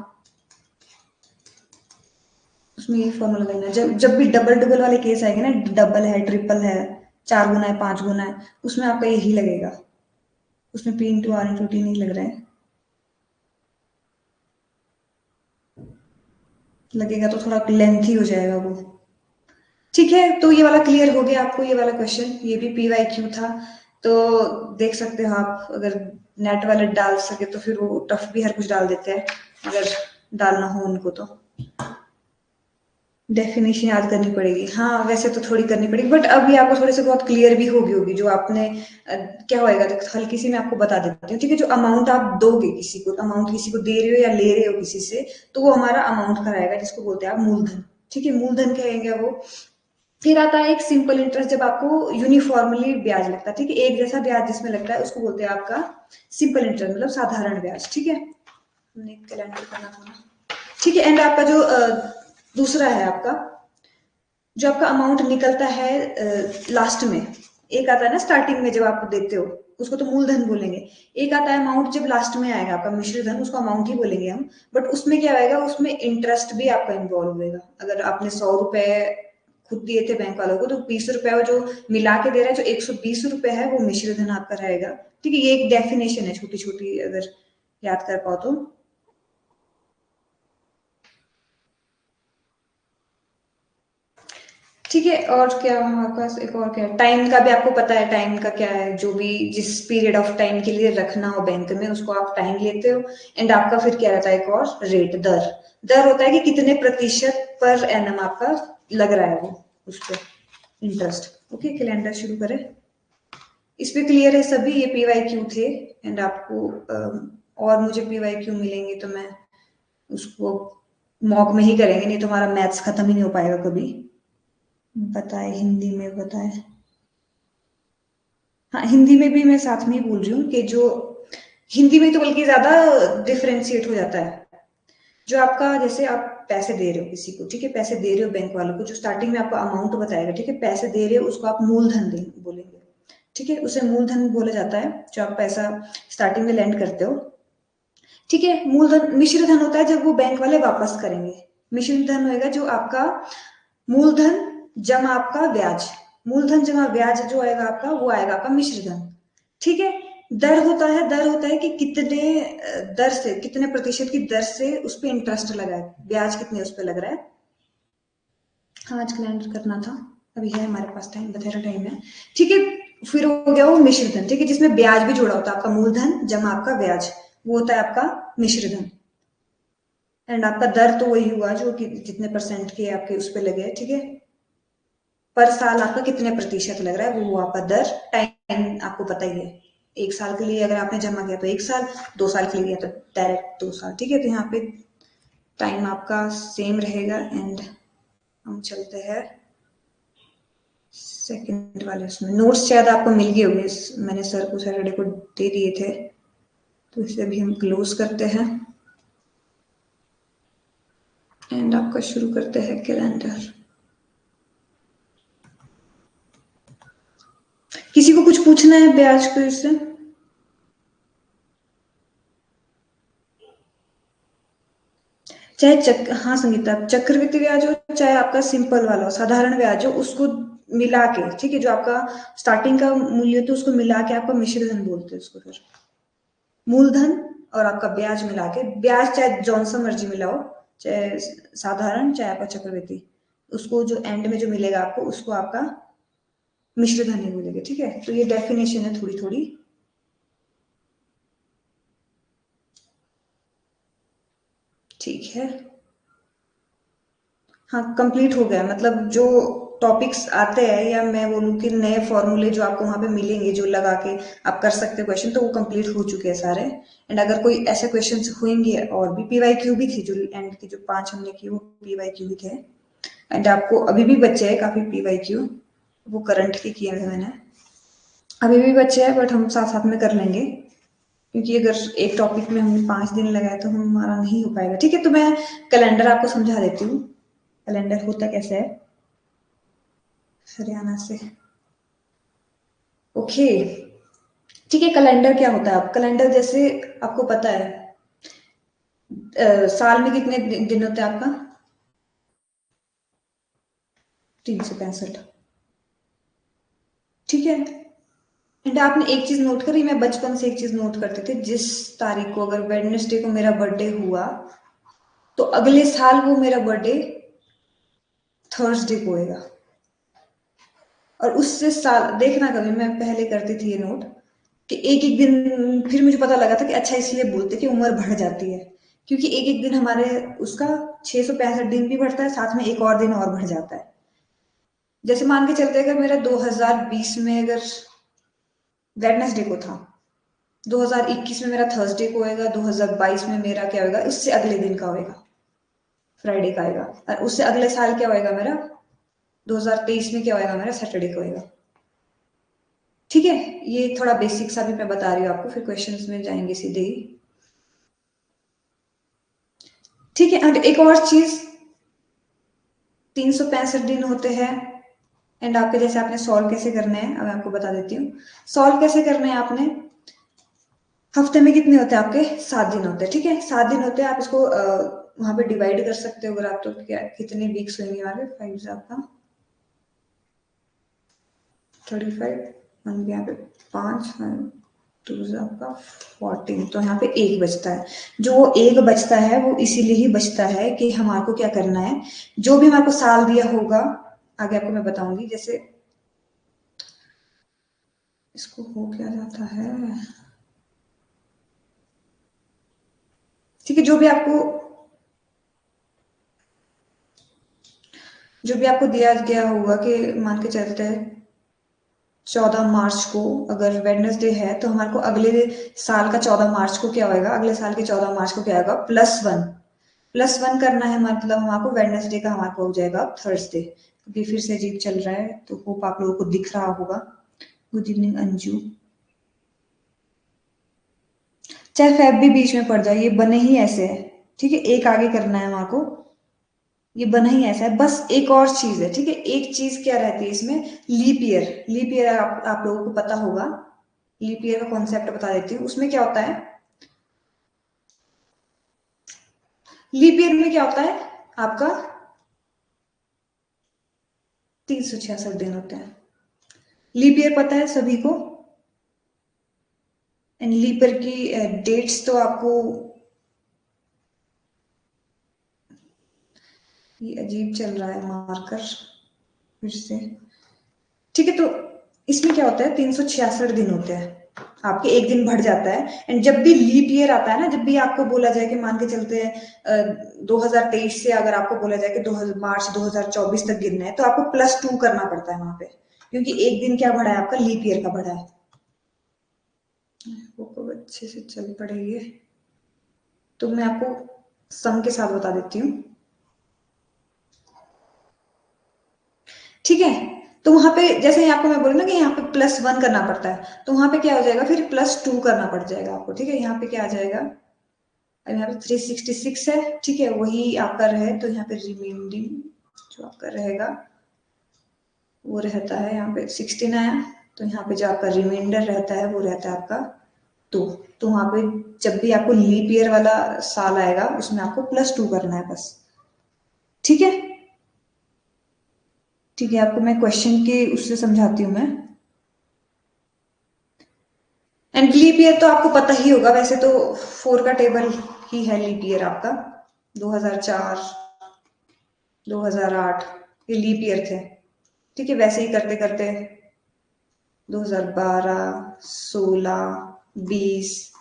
उसमें यही फॉर्मूला लगना है। जब जब भी डबल डबल वाले केस आएंगे ना, डबल है, ट्रिपल है, 4 गुना है, 5 गुना है, उसमें आपका यही लगेगा। उसमें P into R into T नहीं लग रहा है, लगेगा तो थोड़ा लेंथी हो जाएगा वो। ठीक है, तो ये वाला क्लियर हो गया आपको, ये वाला क्वेश्चन, ये भी पी वाई क्यू था। तो देख सकते हो आप, अगर नेट वाले डाल सके तो फिर वो टफ भी हर कुछ डाल देते हैं, अगर डालना हो उनको तो। डेफिनेशन याद करनी पड़ेगी, हाँ वैसे तो थोड़ी करनी पड़ेगी, बट अभी आपको थोड़े से बहुत क्लियर भी होगी जो आपने क्या होएगा, तो हल्की सी मैं आपको बता देती हूँ। ठीक है, जो अमाउंट आप दोगे किसी को, अमाउंट किसी को दे रहे हो या ले रहे हो किसी से, तो वो हमारा अमाउंट का रहेगा, जिसको बोलते हैं आप मूलधन। ठीक है, मूलधन कहेंगे वो। फिर आता है एक सिंपल इंटरेस्ट, जब आपको यूनिफॉर्मली ब्याज लगता है, ठीक है, एक जैसा ब्याज जिसमें लगता है, उसको बोलते हैं आपका सिंपल इंटरेस्ट, मतलब साधारण ब्याज। ठीक है, हमने कैलेंडर करना था ना। ठीक है, एंड आपका जो दूसरा है आपका, जो आपका अमाउंट निकलता है लास्ट में, एक आता है ना स्टार्टिंग में जब आप देते हो, उसको तो मूलधन बोलेंगे। एक आता है अमाउंट जब लास्ट में आएगा आपका मिश्र धन, उसको अमाउंट ही बोलेंगे हम। बट उसमें क्या आएगा, उसमें इंटरेस्ट भी आपका इन्वॉल्व होगा। अगर आपने 100 रुपए खुद दिए थे बैंक वालों को, तो 20 रुपए वो जो मिला के दे रहा है, जो 120 रुपए है, वो मिश्र धन आपका रहेगा। ठीक है, ये एक डेफिनेशन है छोटी छोटी, अगर याद कर पाओ तो। ठीक है, और क्या हमारे पास एक और क्या है, टाइम का भी आपको पता है, टाइम का क्या है, जो भी जिस पीरियड ऑफ टाइम के लिए रखना हो बैंक में, उसको आप टाइम लेते हो। एंड आपका फिर क्या रहता है, एक और रेट, दर। दर होता है कि कितने प्रतिशत पर एनम आपका लग रहा है वो, उस पर इंटरेस्ट। ओके, कैलेंडर शुरू करें। इस पे क्लियर है सभी, ये पी वाई क्यू थे। एंड आपको और मुझे पी वाई क्यू मिलेंगे तो मैं उसको मॉक में ही करेंगे, नहीं तो हमारा मैथ्स खत्म ही नहीं हो पाएगा कभी। बताए हिंदी में बताए। हाँ, हिंदी में भी मैं साथ में ही बोल रही हूँ कि जो हिंदी में तो बल्कि ज्यादा डिफरेंशिएट हो जाता है। जो आपका, जैसे आप पैसे दे रहे हो किसी को, ठीक है, पैसे दे रहे हो बैंक वालों को, जो स्टार्टिंग में आपका अमाउंट बताएगा, ठीक है, पैसे दे रहे हो, उसको आप मूलधन दे बोलेंगे। ठीक है, उसे मूलधन बोला जाता है, जो आप पैसा स्टार्टिंग में लैंड करते हो। ठीक है, मूलधन। मिश्र धन होता है जब वो बैंक वाले वापस करेंगे। मिश्र धन होएगा जो आपका मूलधन जमा आपका ब्याज, मूलधन जमा ब्याज जो आएगा आपका, वो आएगा आपका मिश्र धन। ठीक है, दर होता है कि कितने दर से, कितने प्रतिशत की दर से उस पर इंटरेस्ट लगा है, ब्याज कितने उस पर लग रहा है। हाँ, आज कैलेंडर करना था, अभी है हमारे पास टाइम, बथेरा टाइम है। ठीक है, फिर हो गया वो मिश्र धन। ठीक है, जिसमें ब्याज भी जुड़ा होता है, आपका मूलधन जमा आपका ब्याज, वो होता है आपका मिश्र धन। एंड आपका दर तो वही हुआ जो कि जितने परसेंट के आपके उस पर लगे। ठीक है, पर साल आपका कितने प्रतिशत लग रहा है, वो आपका दर। टाइम आपको पता ही है, 1 साल के लिए अगर आपने जमा किया तो 1 साल, 2 साल के लिए तो डायरेक्ट 2 साल। ठीक है, तो यहाँ पे टाइम आपका सेम रहेगा। एंड हम चलते हैं सेकंड वाले उसमें। नोट्स शायद आपको मिल गए होंगे, मैंने सर को सैटरडे को दे दिए थे, तो इसे भी हम क्लोज करते हैं। एंड आपका शुरू करते हैं कैलेंडर। किसी को कुछ पूछना है ब्याज को इससे? चाहे हाँ संगीता, चक्रवृद्धि ब्याज हो, चाहे आपका सिंपल वाला हो, साधारण ब्याज हो, उसको मिला के, ठीक है, जो आपका स्टार्टिंग का मूल्य तो उसको मिला के आपका मिश्र धन बोलते हैं उसको। फिर मूलधन और आपका ब्याज मिला के, ब्याज चाहे जौन सा मर्जी मिलाओ, चाहे साधारण चाहे आपका चक्रवृद्धि, उसको जो एंड में जो मिलेगा आपको, उसको आपका मिश्र धन ही बोलेंगे। ठीक है, तो ये डेफिनेशन है थोड़ी थोड़ी। ठीक है, हाँ कंप्लीट हो गया, मतलब जो टॉपिक्स आते हैं, या मैं बोलूँ कि नए फॉर्मूले जो आपको वहां पे मिलेंगे जो लगा के आप कर सकते हो क्वेश्चन, तो वो कंप्लीट हो चुके हैं सारे। एंड अगर कोई ऐसे क्वेश्चन होंगे, और भी पीवाईक्यू भी थी, जो एंड की जो 5 हमने की वो पीवाईक्यू भी थे। एंड आपको अभी भी बच्चे हैं काफी पीवाईक्यू, वो करंट के किए हैं मैंने, अभी भी बच्चे हैं, बट हम साथ साथ में कर लेंगे, क्योंकि अगर एक टॉपिक में हमने 5 दिन लगाए तो हमारा नहीं हो पाएगा। ठीक है, तो मैं कैलेंडर आपको समझा देती हूँ, कैलेंडर होता कैसे है। हरियाणा से, ओके। ठीक है, कैलेंडर क्या होता है? आप कैलेंडर जैसे आपको पता है, साल में कितने दिन होते हैं आपका? 365। ठीक है, एंड आपने एक चीज नोट करी, मैं बचपन से एक चीज नोट करते थे, जिस तारीख को अगर वेडनेसडे को मेरा बर्थडे हुआ, तो अगले साल वो मेरा बर्थडे थर्सडे को होएगा। और उससे साल देखना, कभी मैं पहले करती थी ये नोट, कि एक एक दिन, फिर मुझे पता लगा था कि अच्छा इसलिए बोलते कि उम्र बढ़ जाती है, क्योंकि एक एक दिन हमारे उसका 665 दिन भी बढ़ता है, साथ में एक और दिन और बढ़ जाता है। जैसे मान के चलते अगर मेरा 2020 में अगर वेडनेसडे को था, 2021 में मेरा थर्सडे को होएगा, 2022 में मेरा क्या होएगा, इससे अगले दिन का होएगा, फ्राइडे का आएगा। और उससे अगले साल क्या होएगा मेरा, 2023 में क्या होएगा मेरा, सैटरडे को होएगा। ठीक है, ये थोड़ा बेसिक सा भी मैं बता रही हूँ आपको, फिर क्वेश्चंस में जाएंगे सीधे ही। ठीक है, और एक और चीज, 365 दिन होते हैं। एंड आपके जैसे आपने सॉल्व कैसे करने हैं, अब मैं आपको बता देती हूँ। सॉल्व कैसे करने हैं आपने, हफ्ते में कितने होते हैं आपके, 7 दिन होते हैं। ठीक है, 7 दिन होते हैं, आप इसको वहां पे डिवाइड कर सकते हो, अगर आप तो क्या कितने वीक्स होंगे वहां पे, 5 आपका 35, वन यहाँ पे 5, 2 आपका 14, तो यहाँ पे एक बचता है। जो एक बचता है वो इसीलिए ही बचता है कि हमारे को क्या करना है, जो भी हमारे को साल दिया होगा, आगे आपको मैं बताऊंगी, जैसे इसको हो क्या जाता है। ठीक है, जो भी आपको दिया गया होगा, कि मान के चलते हैं 14 मार्च को अगर वेडनेसडे है, तो हमारे को अगले साल का 14 मार्च को क्या होगा, अगले साल के 14 मार्च को क्या होगा, +1। +1 करना है, मतलब हमारे वेडनेसडे का हमारे हो जाएगा थर्सडे। अभी फिर से अजीब चल रहा है, तो होप आप लोगों को दिख रहा होगा। Good evening Anju. चाहे फैब भी बीच में पड़ जाए, ये बने ही ऐसे है। ठीक है, एक आगे करना है हमारे को, ये बना ही ऐसा है। बस एक और चीज है, ठीक है, एक चीज क्या रहती है इसमें, लीप ईयर। लीप ईयर आप लोगों को पता होगा, लीप ईयर का कॉन्सेप्ट बता देती हूँ। उसमें क्या होता है, लीप ईयर में क्या होता है आपका, 366 दिन होते हैं। लीप ईयर पता है सभी को, एंड लीप ईयर की डेट्स तो आपको, ये अजीब चल रहा है मार्कर फिर से। ठीक है, तो इसमें क्या होता है, 366 दिन होते हैं आपके, एक दिन बढ़ जाता है। एंड जब भी लीप ईयर आता है ना, जब भी आपको बोला जाए कि मान के चलते हैं 2023 से अगर आपको बोला जाए कि 2000 मार्च 2024 तक गिनना है, तो आपको +2 करना पड़ता है वहां पे, क्योंकि एक दिन क्या बढ़ा है आपका, लीप ईयर का बढ़ा है। वो अच्छे से चल पड़ेगी, तो मैं आपको सम के साथ बता देती हूँ। ठीक है, तो वहां पे जैसे यहाँ आपको मैं बोली ना कि यहाँ पे +1 करना पड़ता है, तो वहां पे क्या हो जाएगा, फिर +2 करना पड़ जाएगा आपको। ठीक है, यहाँ पे क्या आ जाएगा, अब यहाँ पे 366 है, ठीक है, वही आपका रहे, तो यहाँ पे रिमेंडिंग जो आपका रहेगा वो रहता है, यहाँ पे 16 आया, तो यहाँ पे जो आपका रिमाइंडर रहता है वो रहता है आपका 2। तो वहां पे जब भी आपको लीप ईयर वाला साल आएगा, उसमें आपको +2 करना है बस। ठीक है, ठीक है, आपको मैं क्वेश्चन के उससे समझाती हूँ मैं। एंड लीप ईयर तो आपको पता ही होगा, वैसे तो 4 का टेबल ही है लीप ईयर आपका। 2004, 2008 ये लीप ईयर थे। ठीक है, वैसे ही करते करते 2012, 16, 20,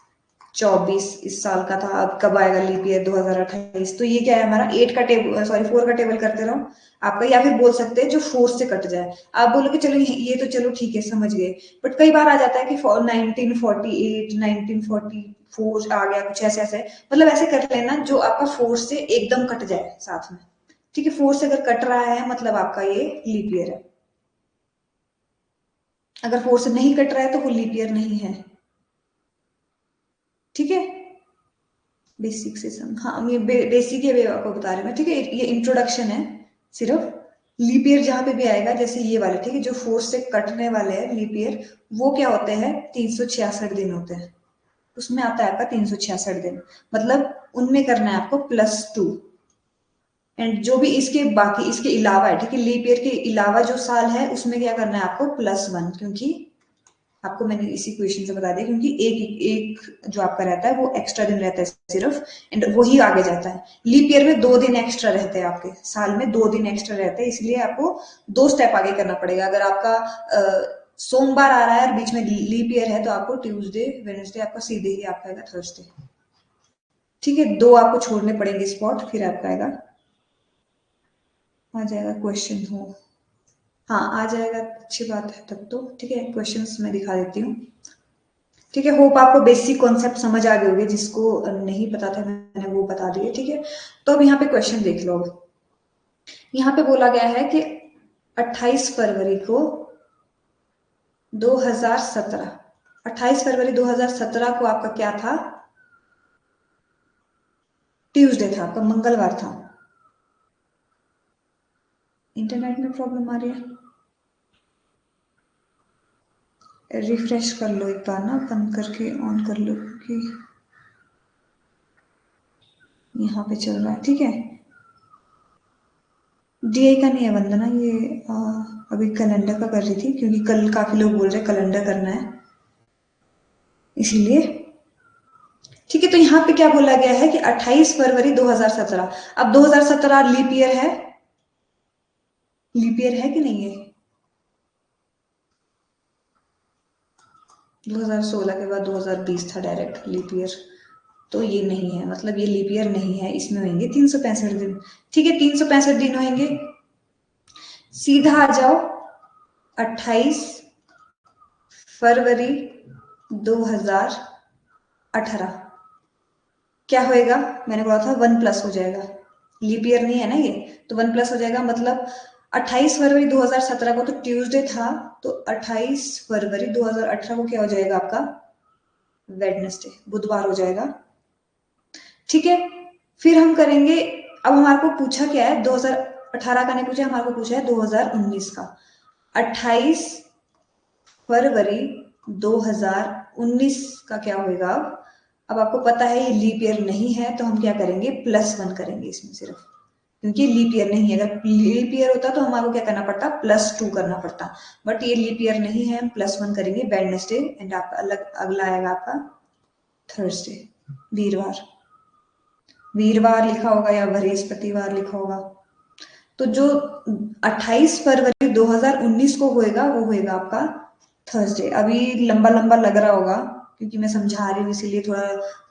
24 इस साल का था, अब कब आएगा लीप ईयर 2028। तो ये क्या है हमारा 8 का टेबल, सॉरी 4 का टेबल करते रहो आपका, या फिर बोल सकते हैं जो 4 से कट जाए। आप बोलोगे चलो ये तो चलो ठीक है समझ गए, बट कई बार आ जाता है कि 1948 1944 आ गया कुछ ऐसे ऐसे, मतलब ऐसे कर लेना जो आपका 4 से एकदम कट जाए साथ में, ठीक है। 4 से अगर कट रहा है मतलब आपका ये लीप ईयर है, अगर 4 से नहीं कट रहा है तो वो लीप ईयर नहीं है, ठीक है। बेसिक से सम, हाँ ये बेसिक है, आपको बता रहे हैं ठीक है, ये इंट्रोडक्शन है सिर्फ। लीप ईयर जहां पे भी आएगा जैसे ये वाले, ठीक है, जो 4 से कटने वाले हैं लीप ईयर, वो क्या होते हैं 366 दिन होते हैं, उसमें आता है आपका 366 दिन, मतलब उनमें करना है आपको +2। एंड जो भी इसके बाकी इसके अलावा है, ठीक है, लीप ईयर के अलावा जो साल है उसमें क्या करना है आपको +1, क्योंकि आपको मैंने इसी क्वेश्चन से बता दिया, क्योंकि एक एक जो आपका रहता है वो एक्स्ट्रा दिन रहता है सिर्फ, एंड वही आगे जाता है। लीप ईयर में 2 दिन एक्स्ट्रा रहते हैं, आपके साल में 2 दिन एक्स्ट्रा रहते हैं, इसलिए आपको 2 स्टेप आगे करना पड़ेगा। अगर आपका सोमवार आ रहा है और बीच में लीप ईयर है तो आपको ट्यूसडे वेडनेसडे आपका सीधे ही आपका आएगा थर्सडे, ठीक है। 2 आपको छोड़ने पड़ेंगे स्पॉट, फिर आपका आएगा, आ जाएगा क्वेश्चन हो, हाँ आ जाएगा, अच्छी बात है तब तो, ठीक है। क्वेश्चंस मैं दिखा देती हूँ, ठीक है। होप आपको बेसिक कॉन्सेप्ट समझ आ गए होंगे, जिसको नहीं पता था मैंने वो बता दिए, ठीक है। तो अब यहाँ पे क्वेश्चन देख लो। यहाँ पे बोला गया है कि 28 फरवरी को 2017, 28 फरवरी 2017 को आपका क्या था, ट्यूसडे था, आपका मंगलवार था। इंटरनेट में प्रॉब्लम आ रही है, रिफ्रेश कर लो एक बार ना, बंद करके ऑन कर लो, क्योंकि यहाँ पे चल रहा है, ठीक है। डीआई का नहीं है वंदना, ये अभी कैलेंडर का कर रही थी, क्योंकि कल काफी लोग बोल रहे हैं कैलेंडर करना है, इसीलिए, ठीक है। तो यहाँ पे क्या बोला गया है कि 28 फरवरी 2017, अब 2017 लीप ईयर है, लीप ईयर है कि नहीं है, 2016 के बाद 2020 था डायरेक्ट लीप ईयर, तो ये नहीं है, मतलब ये लीप ईयर नहीं है, इसमें होंगे 365 दिन, ठीक है। 365 दिन होंगे, सीधा आ जाओ 28 फरवरी 2018, क्या होएगा, मैंने बोला था 1+ हो जाएगा, लीप ईयर नहीं है ना ये, तो 1+ हो जाएगा, मतलब 28 फरवरी 2017 को तो ट्यूसडे था, तो 28 फरवरी 2018 को क्या हो जाएगा आपका वेडनेसडे, बुधवार हो जाएगा, ठीक है। फिर हम करेंगे, अब हमारे को पूछा क्या है 2018 का नहीं पूछा, हमारे को पूछा है 2019 का। 28 फरवरी 2019 का क्या होगा, अब आपको पता है ये लीप ईयर नहीं है, तो हम क्या करेंगे +1 करेंगे इसमें सिर्फ, क्योंकि लीप ईयर नहीं है। अगर लीप ईयर होता तो हमारे को क्या करना पड़ता +2 करना पड़ता, बट ये लीप ईयर नहीं है, हम +1 करेंगे वेडनेसडे, एंड आपका अलग अगला आएगा आपका थर्सडे, वीरवार, वीरवार लिखा होगा या बृहस्पतिवार लिखा होगा। तो जो 28 फरवरी 2019 को होएगा वो होएगा आपका थर्सडे। अभी लंबा लंबा लग रहा होगा क्योंकि मैं समझा रही हूँ, इसीलिए थोड़ा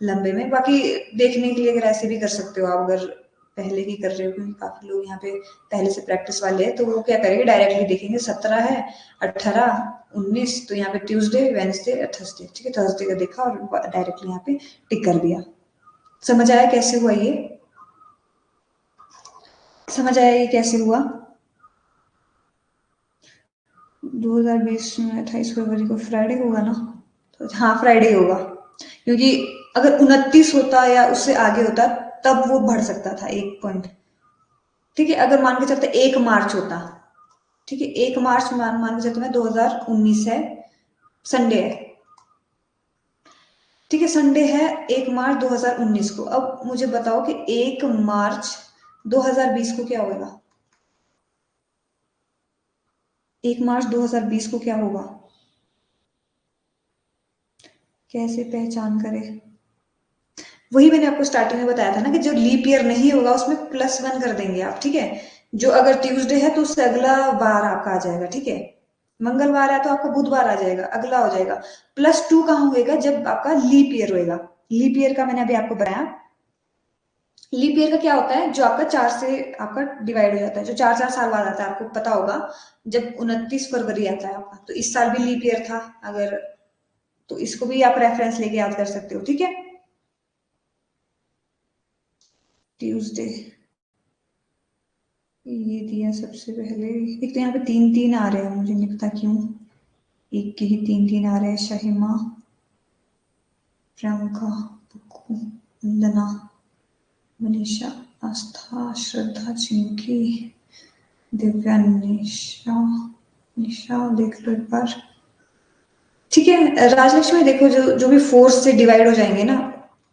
लंबे में, बाकी देखने के लिए अगर ऐसे भी कर सकते हो आप, अगर पहले ही कर रहे हो, क्योंकि काफी लोग यहाँ पे पहले से प्रैक्टिस वाले हैं, तो वो क्या करेंगे डायरेक्टली देखेंगे 17 है 18 19, तो यहाँ पे ट्यूसडे वेंसडे थर्सडे, ठीक है, थर्सडे का देखा और डायरेक्टली यहाँ पे टिक कर दिया। समझ आया कैसे हुआ ये, समझ आया ये कैसे हुआ। 2020 में 28 फरवरी को फ्राइडे होगा ना, तो हाँ फ्राइडे होगा, क्योंकि अगर 29 होता या उससे आगे होता तब वो बढ़ सकता था 1 पॉइंट, ठीक है। अगर मान के चलते 1 मार्च होता, ठीक है, 1 मार्च मान के चलते मैं 2019 है, संडे है, ठीक है, संडे है 1 मार्च 2019 को। अब मुझे बताओ कि 1 मार्च 2020 को क्या होगा, 1 मार्च 2020 को क्या होगा, कैसे पहचान करें। वही मैंने आपको स्टार्टिंग में बताया था ना कि जो लीप ईयर नहीं होगा उसमें +1 कर देंगे आप, ठीक है। जो अगर ट्यूसडे है तो उससे अगला बार आपका आ जाएगा, ठीक है। मंगलवार है तो आपका बुधवार आ जाएगा, अगला हो जाएगा। +2 कहाँ होएगा, जब आपका लीप ईयर होएगा, लीप ईयर का मैंने अभी आपको बताया। लीप ईयर का क्या होता है, जो आपका 4 से आपका डिवाइड हो जाता है, जो 4 4 साल बाद आता है। आपको पता होगा जब 29 फरवरी आता है आपका, तो इस साल भी लीप ईयर था। अगर तो इसको भी आप रेफरेंस लेके याद कर सकते हो, ठीक है। ट्यूसडे ये दिया सबसे पहले। एक तो यहाँ पे 3 3 आ रहे हैं, मुझे नहीं पता क्यों एक के ही 3 3 आ रहे हैं। शहिमा, प्रियंका, पुक्कू, वंदना, मनीषा, आस्था, श्रद्धा, चिंकी, दिव्या, निशा। निशा देख लो एक बार, ठीक है। राजलक्ष्मी देखो, जो जो भी 4 से डिवाइड हो जाएंगे ना,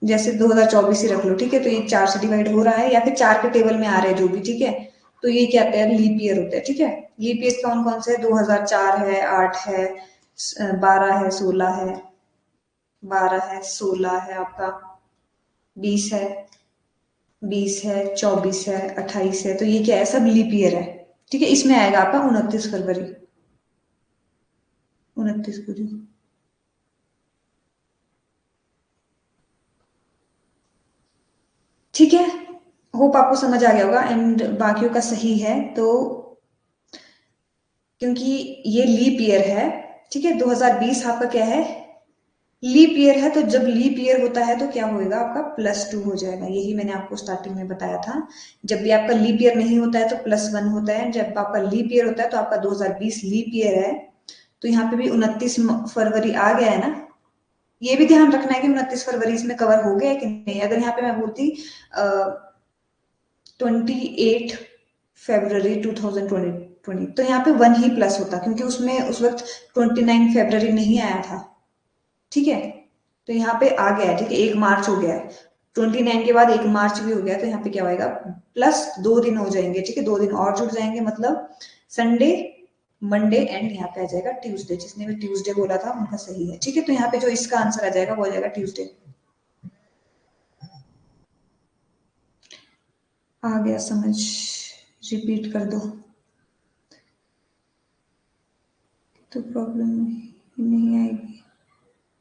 जैसे 2024 ही रख लो, ठीक है। तो ये 4 से डिवाइड हो रहा है या फिर 4 के टेबल में आ रहे हैं जो भी, ठीक है। तो ये क्या कहते हैं, लीप ईयर होते हैं, ठीक है। लीप ईयर कौन कौन से है, 2004 है, 8 है, 12 है, 16 है, 12 है, 16 है आपका, 20 है, 24 है, 28 है। तो ये क्या है, सब लीप ईयर है, ठीक है। इसमें आएगा आपका 29 फरवरी, 29 को। ठीक है, होप आपको समझ आ गया होगा एंड बाकियों का सही है। तो क्योंकि ये लीप ईयर है, ठीक है। 2020 आपका क्या है, लीप ईयर है। तो जब लीप ईयर होता है तो क्या होएगा आपका, +2 हो जाएगा। यही मैंने आपको स्टार्टिंग में बताया था। जब भी आपका लीप ईयर नहीं होता है तो +1 होता है, जब आपका लीप ईयर होता है तो आपका 2020 लीप ईयर है। तो यहाँ पे भी 29 फरवरी आ गया है ना। ये भी ध्यान रखना है कि 29 फरवरी इसमें कवर हो गया है कि नहीं। अगर यहाँ पे मैं बोलती 28 फरवरी 2020, तो यहाँ पे 1 ही प्लस होता, क्योंकि उसमें उस वक्त 29 फरवरी नहीं आया था, ठीक है। तो यहाँ पे आ गया है, ठीक है। 1 मार्च हो गया है, 29 के बाद 1 मार्च भी हो गया, तो यहाँ पे क्या होगा, +2 दिन हो जाएंगे, ठीक है। 2 दिन और जुड़ जाएंगे, मतलब संडे, मंडे एंड यहाँ पे आ जाएगा ट्यूसडे। जिसने भी ट्यूसडे बोला था उनका सही है, ठीक है। तो यहाँ पे जो इसका आंसर आ जाएगा वो आ जाएगा ट्यूसडे। आ गया समझ, रिपीट कर दो तो प्रॉब्लम नहीं आएगी।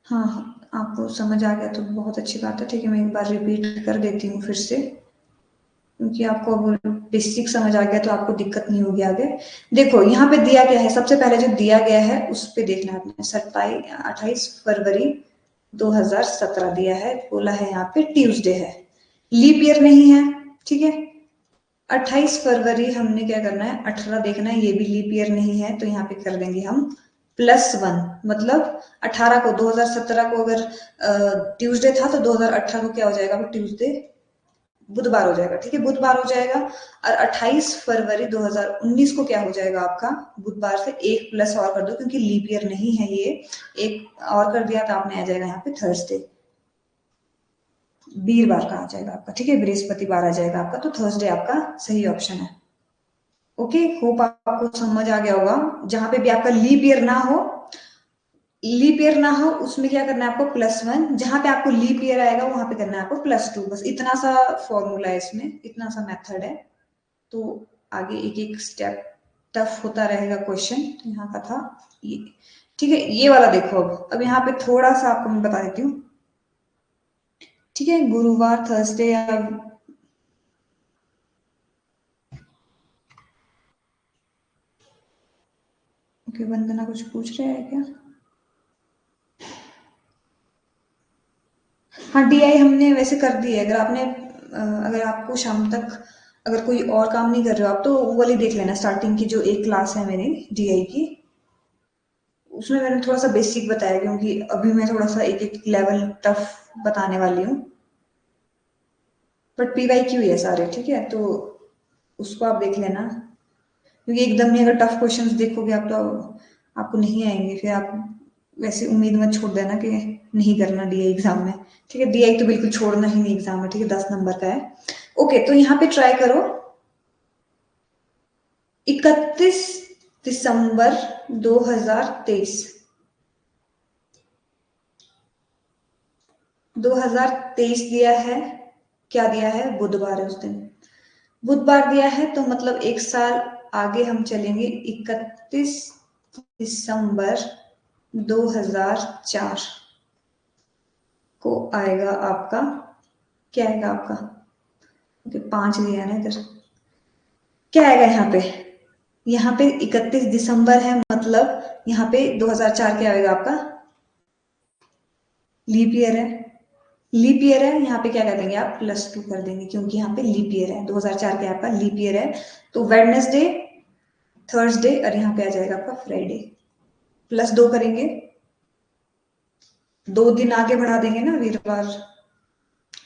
हाँ हाँ, आपको समझ आ गया तो बहुत अच्छी बात है, ठीक है। मैं एक बार रिपीट कर देती हूँ फिर से, क्योंकि आपको अब बेसिक समझ आ गया तो आपको दिक्कत नहीं होगी आगे। देखो यहाँ पे दिया गया है, सबसे पहले जो दिया गया है उस पे देखना है आपने। 28 फरवरी 2017 दिया है, बोला है यहाँ पे ट्यूसडे है, लीप ईयर नहीं है, ठीक है। 28 फरवरी हमने क्या करना है, 18 देखना है, ये भी लीप ईयर नहीं है, तो यहाँ पे कर देंगे हम +1। मतलब 18 को, 2017 को अगर ट्यूसडे था तो 2018 को क्या हो जाएगा, ट्यूसडे बुधवार हो जाएगा, ठीक है। बुधवार हो जाएगा। और 28 फरवरी 2019 को क्या हो जाएगा आपका, बुधवार से एक प्लस और कर दो, क्योंकि लीप ईयर नहीं है ये, एक और कर दिया तो आपने आ जाएगा यहाँ पे थर्सडे, वीरवार का आ जाएगा आपका, ठीक है। बृहस्पतिवार आ जाएगा आपका, तो थर्सडे आपका सही ऑप्शन है। ओके, होप आपको समझ आ गया होगा। जहां पे भी आपका लीप ईयर ना हो, लीप ईयर ना हो उसमें क्या करना है आपको, +1। जहां पे आपको लीप ईयर आएगा वहां पे करना है आपको +2। बस इतना सा फॉर्मूला है इसमें, इतना सा मेथड है। तो आगे एक एक स्टेप टफ होता रहेगा क्वेश्चन। तो यहाँ का था ये, ठीक है। ये वाला देखो, अब यहाँ पे थोड़ा सा आपको मैं बता देती हूँ, ठीक है। गुरुवार, थर्सडे या ओके, वंदना कुछ पूछ रहे हैं क्या? हाँ, डीआई हमने वैसे कर दी है। अगर आपने अगर आपको शाम तक अगर कोई और काम नहीं कर रहे हो आप, तो वो वाली देख लेना, स्टार्टिंग की जो एक क्लास है मेरी डीआई की, उसमें मैंने थोड़ा सा बेसिक बताया, क्योंकि अभी मैं थोड़ा सा एक एक लेवल टफ बताने वाली हूँ। बट पीवाई क्यू है सारे, ठीक है। तो उसको आप देख लेना, क्योंकि एकदम ही अगर टफ क्वेश्चंस देखोगे आप तो आपको नहीं आएंगे, फिर आप वैसे उम्मीद मत छोड़ देना कि नहीं करना डीआई एग्जाम में, ठीक है। डीआई तो बिल्कुल छोड़ना ही नहीं एग्जाम में, ठीक है। 10 नंबर का है। ओके, तो यहाँ पे ट्राई करो 31 दिसंबर 2023, 2023 दिया है, क्या दिया है, बुधवार है उस दिन, बुधवार दिया है। तो मतलब एक साल आगे हम चलेंगे, 31 दिसंबर 2004, को आएगा आपका, क्या आएगा आपका, ओके 5 दिया ना इधर, क्या आएगा यहाँ पे 31 दिसंबर है, मतलब यहाँ पे 2004 क्या आएगा आपका, लीप ईयर है, लीप ईयर है, यहाँ पे क्या कर देंगे आप +2 कर देंगे, क्योंकि यहाँ पे लीप ईयर है, 2004 के आपका लीप ईयर है, तो वेडनेसडे, थर्सडे और यहाँ पे आ जाएगा आपका फ्राइडे, +2 करेंगे, 2 दिन आगे बढ़ा देंगे ना, वीरवार,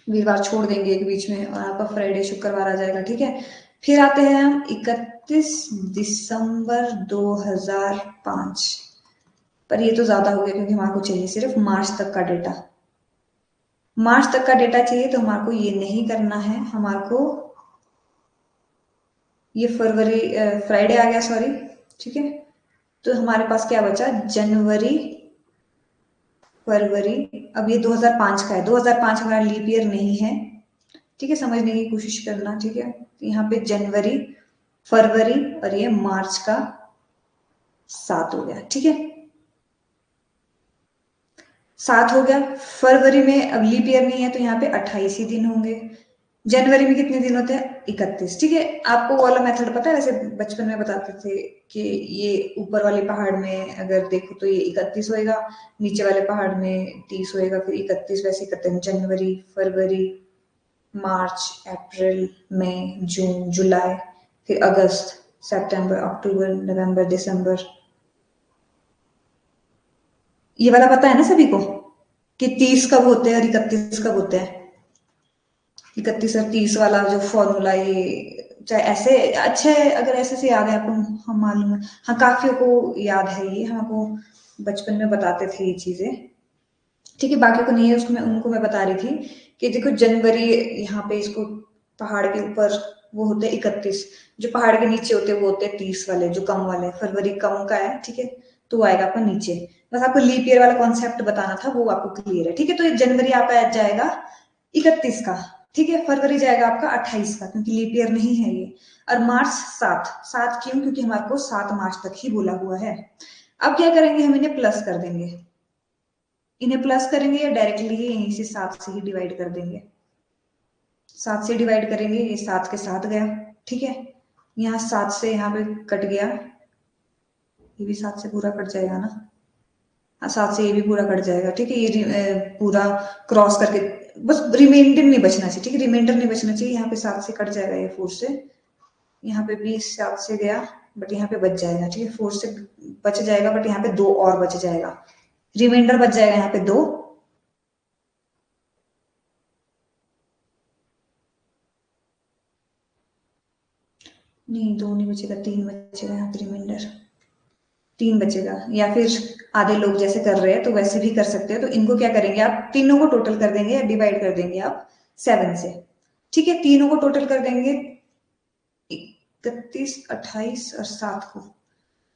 वीरवार छोड़ देंगे एक बीच में और आपका फ्राइडे शुक्रवार आ जाएगा, ठीक है। फिर आते हैं हम 31 दिसंबर 2005, पर ये तो ज्यादा हो गया क्योंकि हमारे को चाहिए सिर्फ मार्च तक का डेटा, मार्च तक का डेटा चाहिए, तो हमारे को ये नहीं करना है, हमारे को ये फरवरी, फ्राइडे आ गया सॉरी, ठीक है। तो हमारे पास क्या बचा, जनवरी, फरवरी, अब ये 2005 का है, 2005 हमारा लीप ईयर नहीं है, ठीक है, समझने की कोशिश करना, ठीक है। तो यहाँ पे जनवरी, फरवरी और ये मार्च का 7 हो गया, ठीक है, 7 हो गया। फरवरी में अब लीप ईयर नहीं है तो यहाँ पे 28 ही दिन होंगे। जनवरी में कितने दिन होते हैं, 31, ठीक है। आपको वो वाला मेथड पता है, वैसे बचपन में बताते थे कि ये ऊपर वाले पहाड़ में अगर देखो तो ये 31 होएगा, नीचे वाले पहाड़ में 30 होएगा, फिर 31 वैसे करते हैं, जनवरी, फरवरी, मार्च, अप्रैल, मई, जून, जुलाई, फिर अगस्त, सितंबर, अक्टूबर, नवंबर, दिसंबर, ये वाला पता है ना सभी को कि 30 कब होते हैं और 31 कब होते हैं, 31 और 30 वाला जो फॉर्मूला, ये चाहे ऐसे अच्छा है, अगर ऐसे से याद है आपको, हम मालूम है, हाँ काफियों को याद है, ये हमको बचपन में बताते थे ये चीजें, ठीक है, बाकी को नहीं है, उसको मैं उनको मैं बता रही थी कि देखो जनवरी, यहाँ पे इसको पहाड़ के ऊपर वो होते हैं 31, जो पहाड़ के नीचे होते हैं वो होते हैं 30 वाले, जो कम वाले, फरवरी कम का है, ठीक है, तो वो आएगा आपका नीचे, बस आपको लीप ईयर वाला कॉन्सेप्ट बताना था, वो आपको क्लियर है, ठीक है। तो ये जनवरी आपका जाएगा 31 का, ठीक है, फरवरी जाएगा आपका 28 का, क्योंकि लीप ईयर नहीं है ये, और मार्च 7, 7 क्यों, क्योंकि हमारे को 7 मार्च तक ही बोला हुआ है। अब क्या करेंगे, हम इन्हें प्लस कर देंगे, इन्हें प्लस करेंगे या डायरेक्टली ही यहीं से 7 से ही डिवाइड कर देंगे, 7 से डिवाइड करेंगे, ये 7 के 7 गया, ठीक है, यहाँ 7 से यहाँ पे कट गया, ये भी 7 से पूरा कट जाएगा ना, हाँ 7 से ये भी पूरा कट जाएगा, ठीक है, ये पूरा क्रॉस करके बस रिमाइंडर नहीं बचना चाहिए, ठीक है, रिमाइंडर नहीं बचना चाहिए, यहाँ पे 7 से कट जाएगा, ये 4 से, यहाँ पे भी 7 से गया, बट यहाँ पे बच जाएगा, ठीक है, 4 से बच जाएगा, बट यहाँ पे 2 और बच जाएगा, रिमाइंडर बच जाएगा यहाँ पे 2, नहीं 2 नहीं बचेगा, 3 बचेगा यहाँ पे रिमाइंडर, 3 बचेगा, या फिर आधे लोग जैसे कर रहे हैं तो वैसे भी कर सकते हो, तो इनको क्या करेंगे आप, तीनों को टोटल कर देंगे या डिवाइड कर देंगे आप 7 से, ठीक है, तीनों को टोटल कर देंगे 31, 28 और 7 को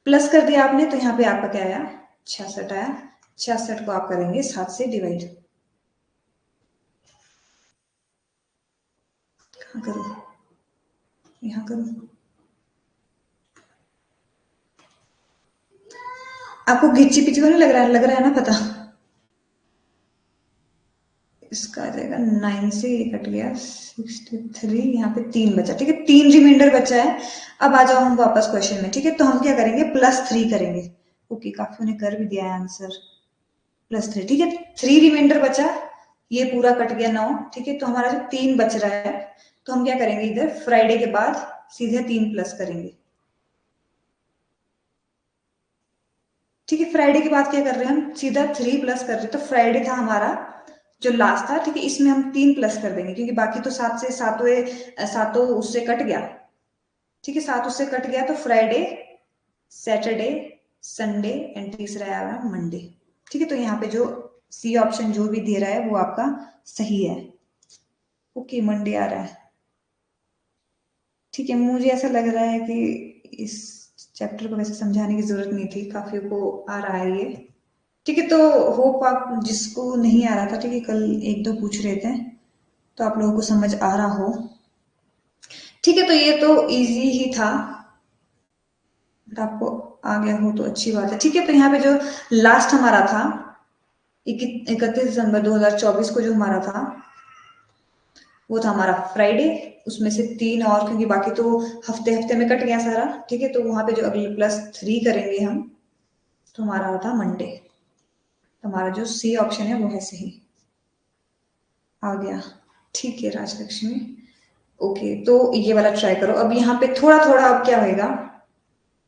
प्लस कर दिया आपने, तो यहाँ पे आपका क्या आया, 66 आया, 66 को आप करेंगे 7 से डिवाइड, कहाँ करूँ, यहाँ करूँ, आपको घिच्ची पिच्ची को नहीं लग रहा है ना पता, इसका आ जाएगा 9 से ये कट गया 63, यहाँ पे 3 बचा, ठीक है, 3 रिमाइंडर बचा है। अब आ जाओ हम वापस क्वेश्चन में, ठीक है, तो हम क्या करेंगे, +3 करेंगे, ओके काफी ने कर भी दिया है आंसर, +3, ठीक है, 3 रिमाइंडर बचा, ये पूरा कट गया 9, ठीक है, तो हमारा जो 3 बच रहा है, तो हम क्या करेंगे, इधर फ्राइडे के बाद सीधे 3 प्लस करेंगे, ठीक है, फ्राइडे के बाद क्या कर रहे हैं, हम सीधा 3 प्लस कर रहे हैं, तो फ्राइडे था हमारा जो लास्ट था, ठीक है, इसमें हम 3 प्लस कर देंगे, क्योंकि बाकी तो 7 से सातों उससे कट गया, ठीक है, 7 उससे कट गया, तो फ्राइडे, सैटरडे, संडे एंड तीसरा आया मंडे, ठीक है, तो यहाँ पे जो सी ऑप्शन जो भी दे रहा है वो आपका सही है, ओके मंडे आ रहा है, ठीक है, मुझे ऐसा लग रहा है कि इस चैप्टर को वैसे समझाने की जरूरत नहीं थी, काफी को आ रहा है ये, ठीक है, तो होप आप जिसको नहीं आ रहा था, ठीक है, कल 1-2 पूछ रहे थे, तो आप लोगों को समझ आ रहा हो, ठीक है, तो ये तो इजी ही था, बट आपको आ गया हो तो अच्छी बात है, ठीक है, तो यहाँ पे जो लास्ट हमारा था 31 दिसंबर 2024 को जो हमारा था, वो था हमारा फ्राइडे। उसमें से 3 और, क्योंकि बाकी तो हफ्ते हफ्ते में कट गया सारा, ठीक है, तो वहां पे जो अगले +3 करेंगे हम, तो हमारा था मंडे। तो हमारा जो सी ऑप्शन है वो है सही। आ गया? ठीक है राजलक्ष्मी। ओके, तो ये वाला ट्राई करो। अब यहाँ पे थोड़ा थोड़ा अब क्या होएगा,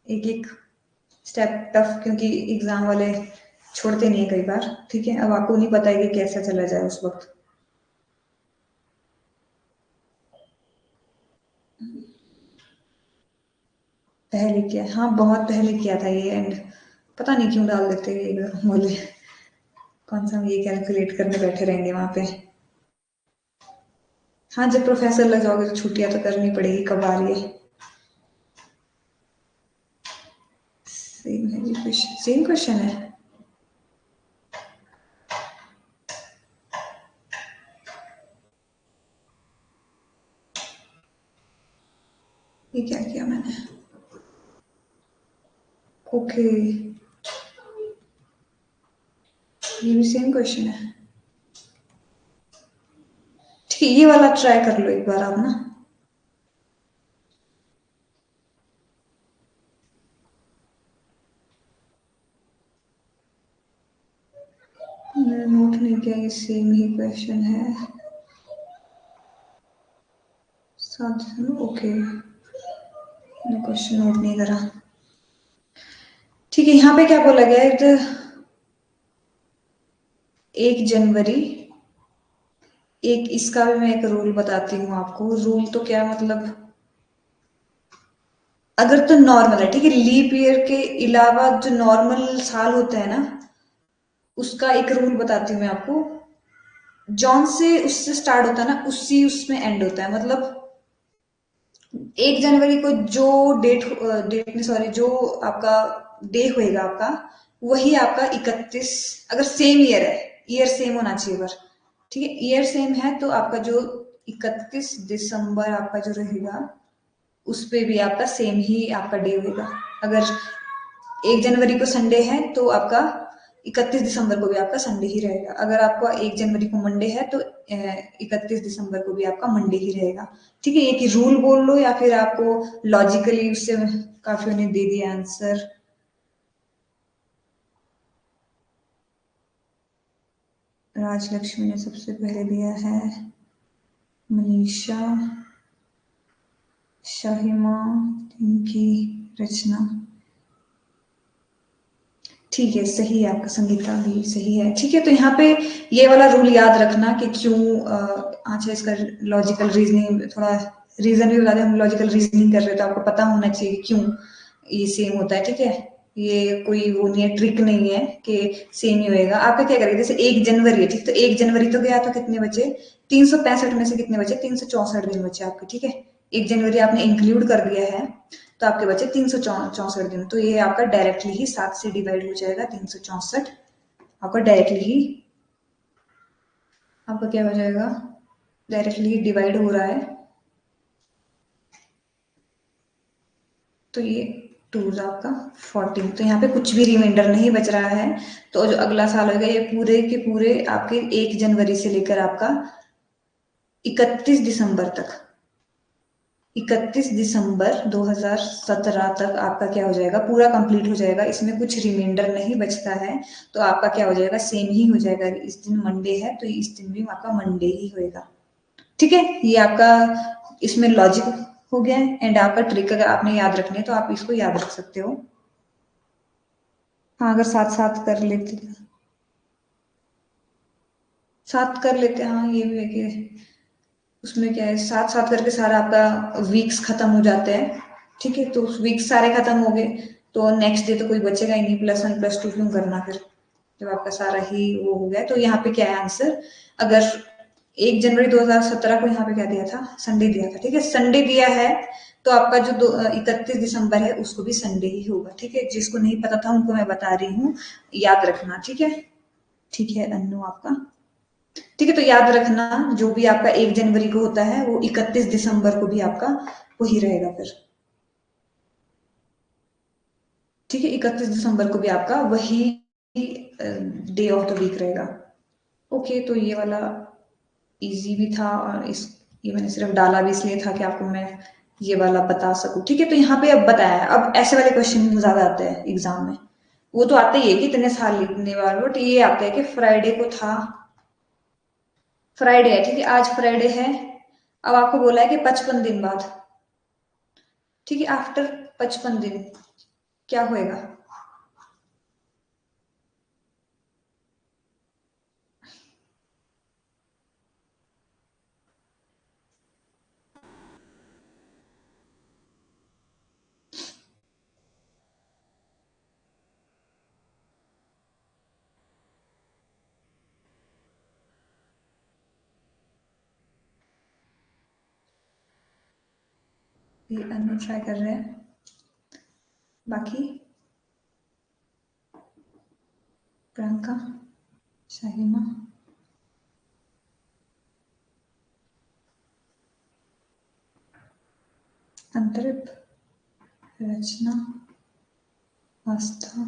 एक एक स्टेप टफ, क्योंकि एग्जाम वाले छोड़ते नहीं है कई बार, ठीक है। अब आपको नहीं पता है कि कैसा चला जाए उस वक्त। पहले किया, हाँ बहुत पहले किया था ये, एंड पता नहीं क्यों डाल देते हैं ये बोले। कौन सा हम ये कैलकुलेट करने बैठे रहेंगे वहां पे। हाँ, जब प्रोफेसर लग जाओगे तो छुट्टियां तो करनी पड़ेगी, कब आ रही है। सेम है जी क्वेश्चन, सेम क्वेश्चन है। ये क्या किया मैंने? ओके, ये भी सेम क्वेश्चन है। ठीक है, ये वाला ट्राई कर लो एक बार आप ना। मैंने नोट नहीं किया, ये सेम ही क्वेश्चन है। 7 दिसंबर, ओके। मैंने क्वेश्चन नोट नहीं करा। ठीक है, यहाँ पे क्या बोला गया है? 1 जनवरी, एक इसका भी मैं एक रूल बताती हूँ आपको। रूल तो क्या मतलब, अगर तो नॉर्मल है, ठीक है, लीप ईयर के अलावा जो नॉर्मल साल होता है ना, उसका एक रूल बताती हूँ मैं आपको। जॉन से उससे स्टार्ट होता है ना, उसी उसमें एंड होता है। मतलब 1 जनवरी को जो डेट में, सॉरी, जो आपका डे होएगा आपका, वही आपका 31, अगर सेम ईयर है, ईयर सेम होना चाहिए पर, ठीक है, ईयर सेम है तो आपका जो 31 दिसंबर आपका जो रहेगा, उस पे भी आपका सेम ही आपका डे होगा। अगर 1 जनवरी को संडे है तो आपका 31 दिसंबर को भी आपका संडे ही रहेगा। अगर आपका 1 जनवरी को मंडे है तो 31 दिसंबर को भी आपका मंडे ही रहेगा। ठीक है, एक ही रूल बोल लो या फिर आपको लॉजिकली उससे काफी ने दे दिया आंसर। राजलक्ष्मी ने सबसे पहले दिया है, मनीषा, शाहिमा, इनकी, रचना। ठीक है, सही है आपका, संगीता भी सही है। ठीक है, तो यहाँ पे ये वाला रूल याद रखना कि क्यों। अच्छा, इसका लॉजिकल रीजनिंग थोड़ा, रीजन भी बता दें, हम लॉजिकल रीजनिंग कर रहे हैं तो आपको पता होना चाहिए कि क्यों ये सेम होता है। ठीक है, ये कोई वो नहीं है, ट्रिक नहीं है कि सेम ही होएगा। आपका क्या करेगा, जैसे 1 जनवरी है, ठीक, तो 1 जनवरी तो गया, तो कितने बचे? 365 में से कितने बचे? 364 दिन बचे आपके। ठीक है, 1 जनवरी आपने इंक्लूड कर दिया है, तो आपके बचे 364 दिन। तो ये आपका डायरेक्टली ही 7 से डिवाइड हो जाएगा, 364 आपका डायरेक्टली ही, आपका क्या हो जाएगा, डायरेक्टली डिवाइड हो रहा है। तो ये 2 आपका 14, तो यहाँ पे कुछ भी रिमाइंडर नहीं बच रहा है। तो जो अगला साल होगा, ये पूरे के पूरे आपके 1 जनवरी से लेकर आपका 31 दिसंबर तक, 31 दिसंबर 2017 तक आपका क्या हो जाएगा, पूरा कंप्लीट हो जाएगा। इसमें कुछ रिमाइंडर नहीं बचता है, तो आपका क्या हो जाएगा, सेम ही हो जाएगा। इस दिन मंडे है तो इस दिन भी आपका मंडे ही होएगा। ठीक है, ये आपका इसमें लॉजिक हो गया है। एंड आपका ट्रिक अगर आपने याद रखनी है तो आप इसको याद रख सकते हो। हाँ, अगर साथ साथ कर लेते, साथ कर लेते, हाँ ये भी है कि उसमें क्या है, साथ साथ करके सारा आपका वीक्स खत्म हो जाते हैं। ठीक है, तो वीक्स सारे खत्म हो गए, तो नेक्स्ट डे तो कोई बचेगा ही नहीं, +1 +2 क्यों करना फिर, जब आपका सारा ही वो हो गया। तो यहाँ पे क्या है आंसर, अगर 1 जनवरी 2017 को यहाँ पे क्या दिया था, संडे दिया था। ठीक है, संडे दिया है तो आपका जो 31 दिसंबर है उसको भी संडे ही होगा। ठीक है, जिसको नहीं पता था उनको मैं बता रही हूँ, याद रखना। ठीक है, ठीक है अन्नू आपका। ठीक है, तो याद रखना, जो भी आपका 1 जनवरी को होता है वो 31 दिसंबर को भी आपका वही रहेगा फिर। ठीक है, 31 दिसंबर को भी आपका वही डे ऑफ द वीक रहेगा। ओके, तो ये वाला इजी भी था, और ये मैंने सिर्फ डाला भी इसलिए था कि आपको मैं ये वाला बता सकूं। ठीक है, तो यहाँ पे अब बताया, अब ऐसे वाले क्वेश्चन ज्यादा आते हैं एग्जाम में। वो तो आते ही है कि इतने साल लिखने वाले, बट ये आता है कि फ्राइडे को था, फ्राइडे है, ठीक है, आज फ्राइडे है। अब आपको बोला है कि 55 दिन बाद, ठीक है, आफ्टर 55 दिन क्या होएगा। ये अनु ट्राई कर रहे हैं, बाकी Priyanka, Shahima, Antarip, Rachna, Astha,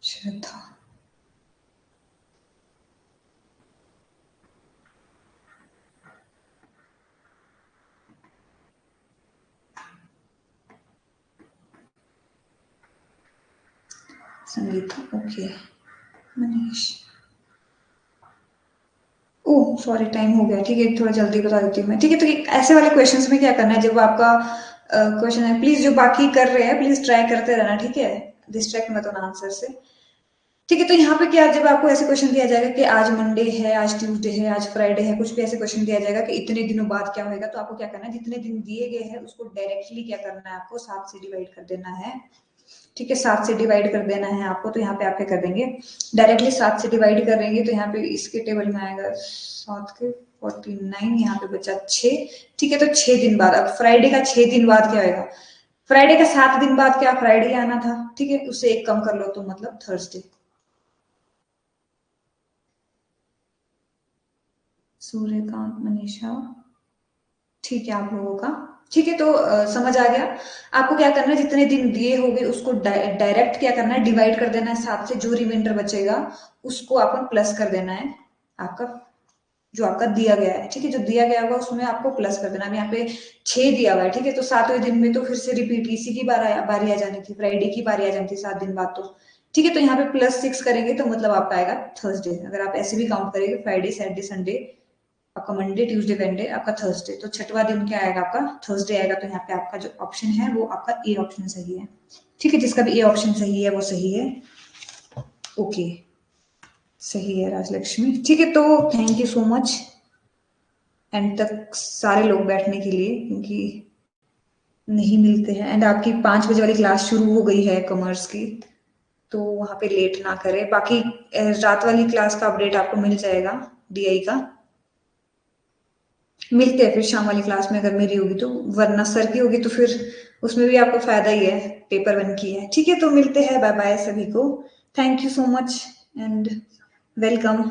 Shraddha. Sangeeta, okay. Manish, oh sorry, time हो गया, ठीक है, थोड़ा जल्दी बता देती हूँ मैं। ठीक है, तो ऐसे वाले क्वेश्चंस में क्या करना है, जब आपका क्वेश्चन है, प्लीज जो बाकी कर रहे हैं प्लीज ट्राई करते रहना, ठीक है, डिस्ट्रैक्ट मत होना आंसर से। ठीक है, तो यहाँ पे क्या, जब आपको ऐसे क्वेश्चन दिया जाएगा कि आज मंडे है, आज ट्यूसडे है, आज फ्राइडे है, कुछ भी ऐसे क्वेश्चन दिया जाएगा कि इतने दिनों बाद क्या होगा, तो आपको क्या करना है, जितने दिन दिए गए हैं उसको डायरेक्टली क्या करना है, आपको 7 से डिवाइड कर देना है। ठीक है, 7 से डिवाइड कर देना है आपको, तो यहाँ पे आप क्या कर देंगे, डायरेक्टली 7 से डिवाइड करेंगे, तो यहाँ पे इसके टेबल में आएगा 7 के 49, यहाँ पे बचा 6। ठीक है, तो 6 दिन बाद, अब फ्राइडे का 6 दिन बाद क्या होगा, फ्राइडे का 7 दिन बाद क्या फ्राइडे आना था, ठीक है, उससे एक कम कर लो तो मतलब थर्सडे। सूर्यकांत, मनीषा, ठीक है आप लोगों का, ठीक है, तो समझ आ गया। आपको क्या करना है, जितने दिन दिए होंगे उसको डायरेक्ट क्या करना है, डिवाइड कर देना है 7 से, जो रिमाइंडर बचेगा उसको अपन प्लस कर देना है, आपका जो आपका दिया गया है, ठीक है, जो दिया गया होगा उसमें आपको प्लस कर देना है। यहाँ पे 6 दिया हुआ है, ठीक है, तो 7वें दिन में तो फिर से रिपीट इसी की बारी आ जानी थी, फ्राइडे की बारी आ जानी थी 7 दिन बाद तो। ठीक है, तो यहाँ पे +6 करेंगे तो मतलब आपका आएगा थर्सडे, अगर आप ऐसे भी काउंट करेंगे, फ्राइडे सैटरडे संडे, आपका मंडे ट्यूसडे वेडनेसडे, आपका थर्सडे, तो छठवां दिन क्या आएगा, आपका थर्सडे आएगा, तो यहाँ पे आपका जो ऑप्शन है वो आपका ए ऑप्शन सही है। ठीक है, जिसका भी ए ऑप्शन सही है वो सही है। ओके, सही है राजलक्ष्मी। ठीक है, तो thank you so much and तक सारे लोग बैठने के लिए, क्योंकि नहीं मिलते हैं, एंड आपकी 5 बजे वाली क्लास शुरू हो गई है कॉमर्स की, तो वहां पे लेट ना करें। बाकी रात वाली क्लास का अपडेट आपको मिल जाएगा, डीआई का। मिलते हैं फिर शाम वाली क्लास में, अगर मेरी होगी तो, वरना सर की होगी तो फिर उसमें भी आपको फायदा ही है, पेपर 1 की है। ठीक है, तो मिलते हैं, बाय बाय सभी को, thank you so much and welcome.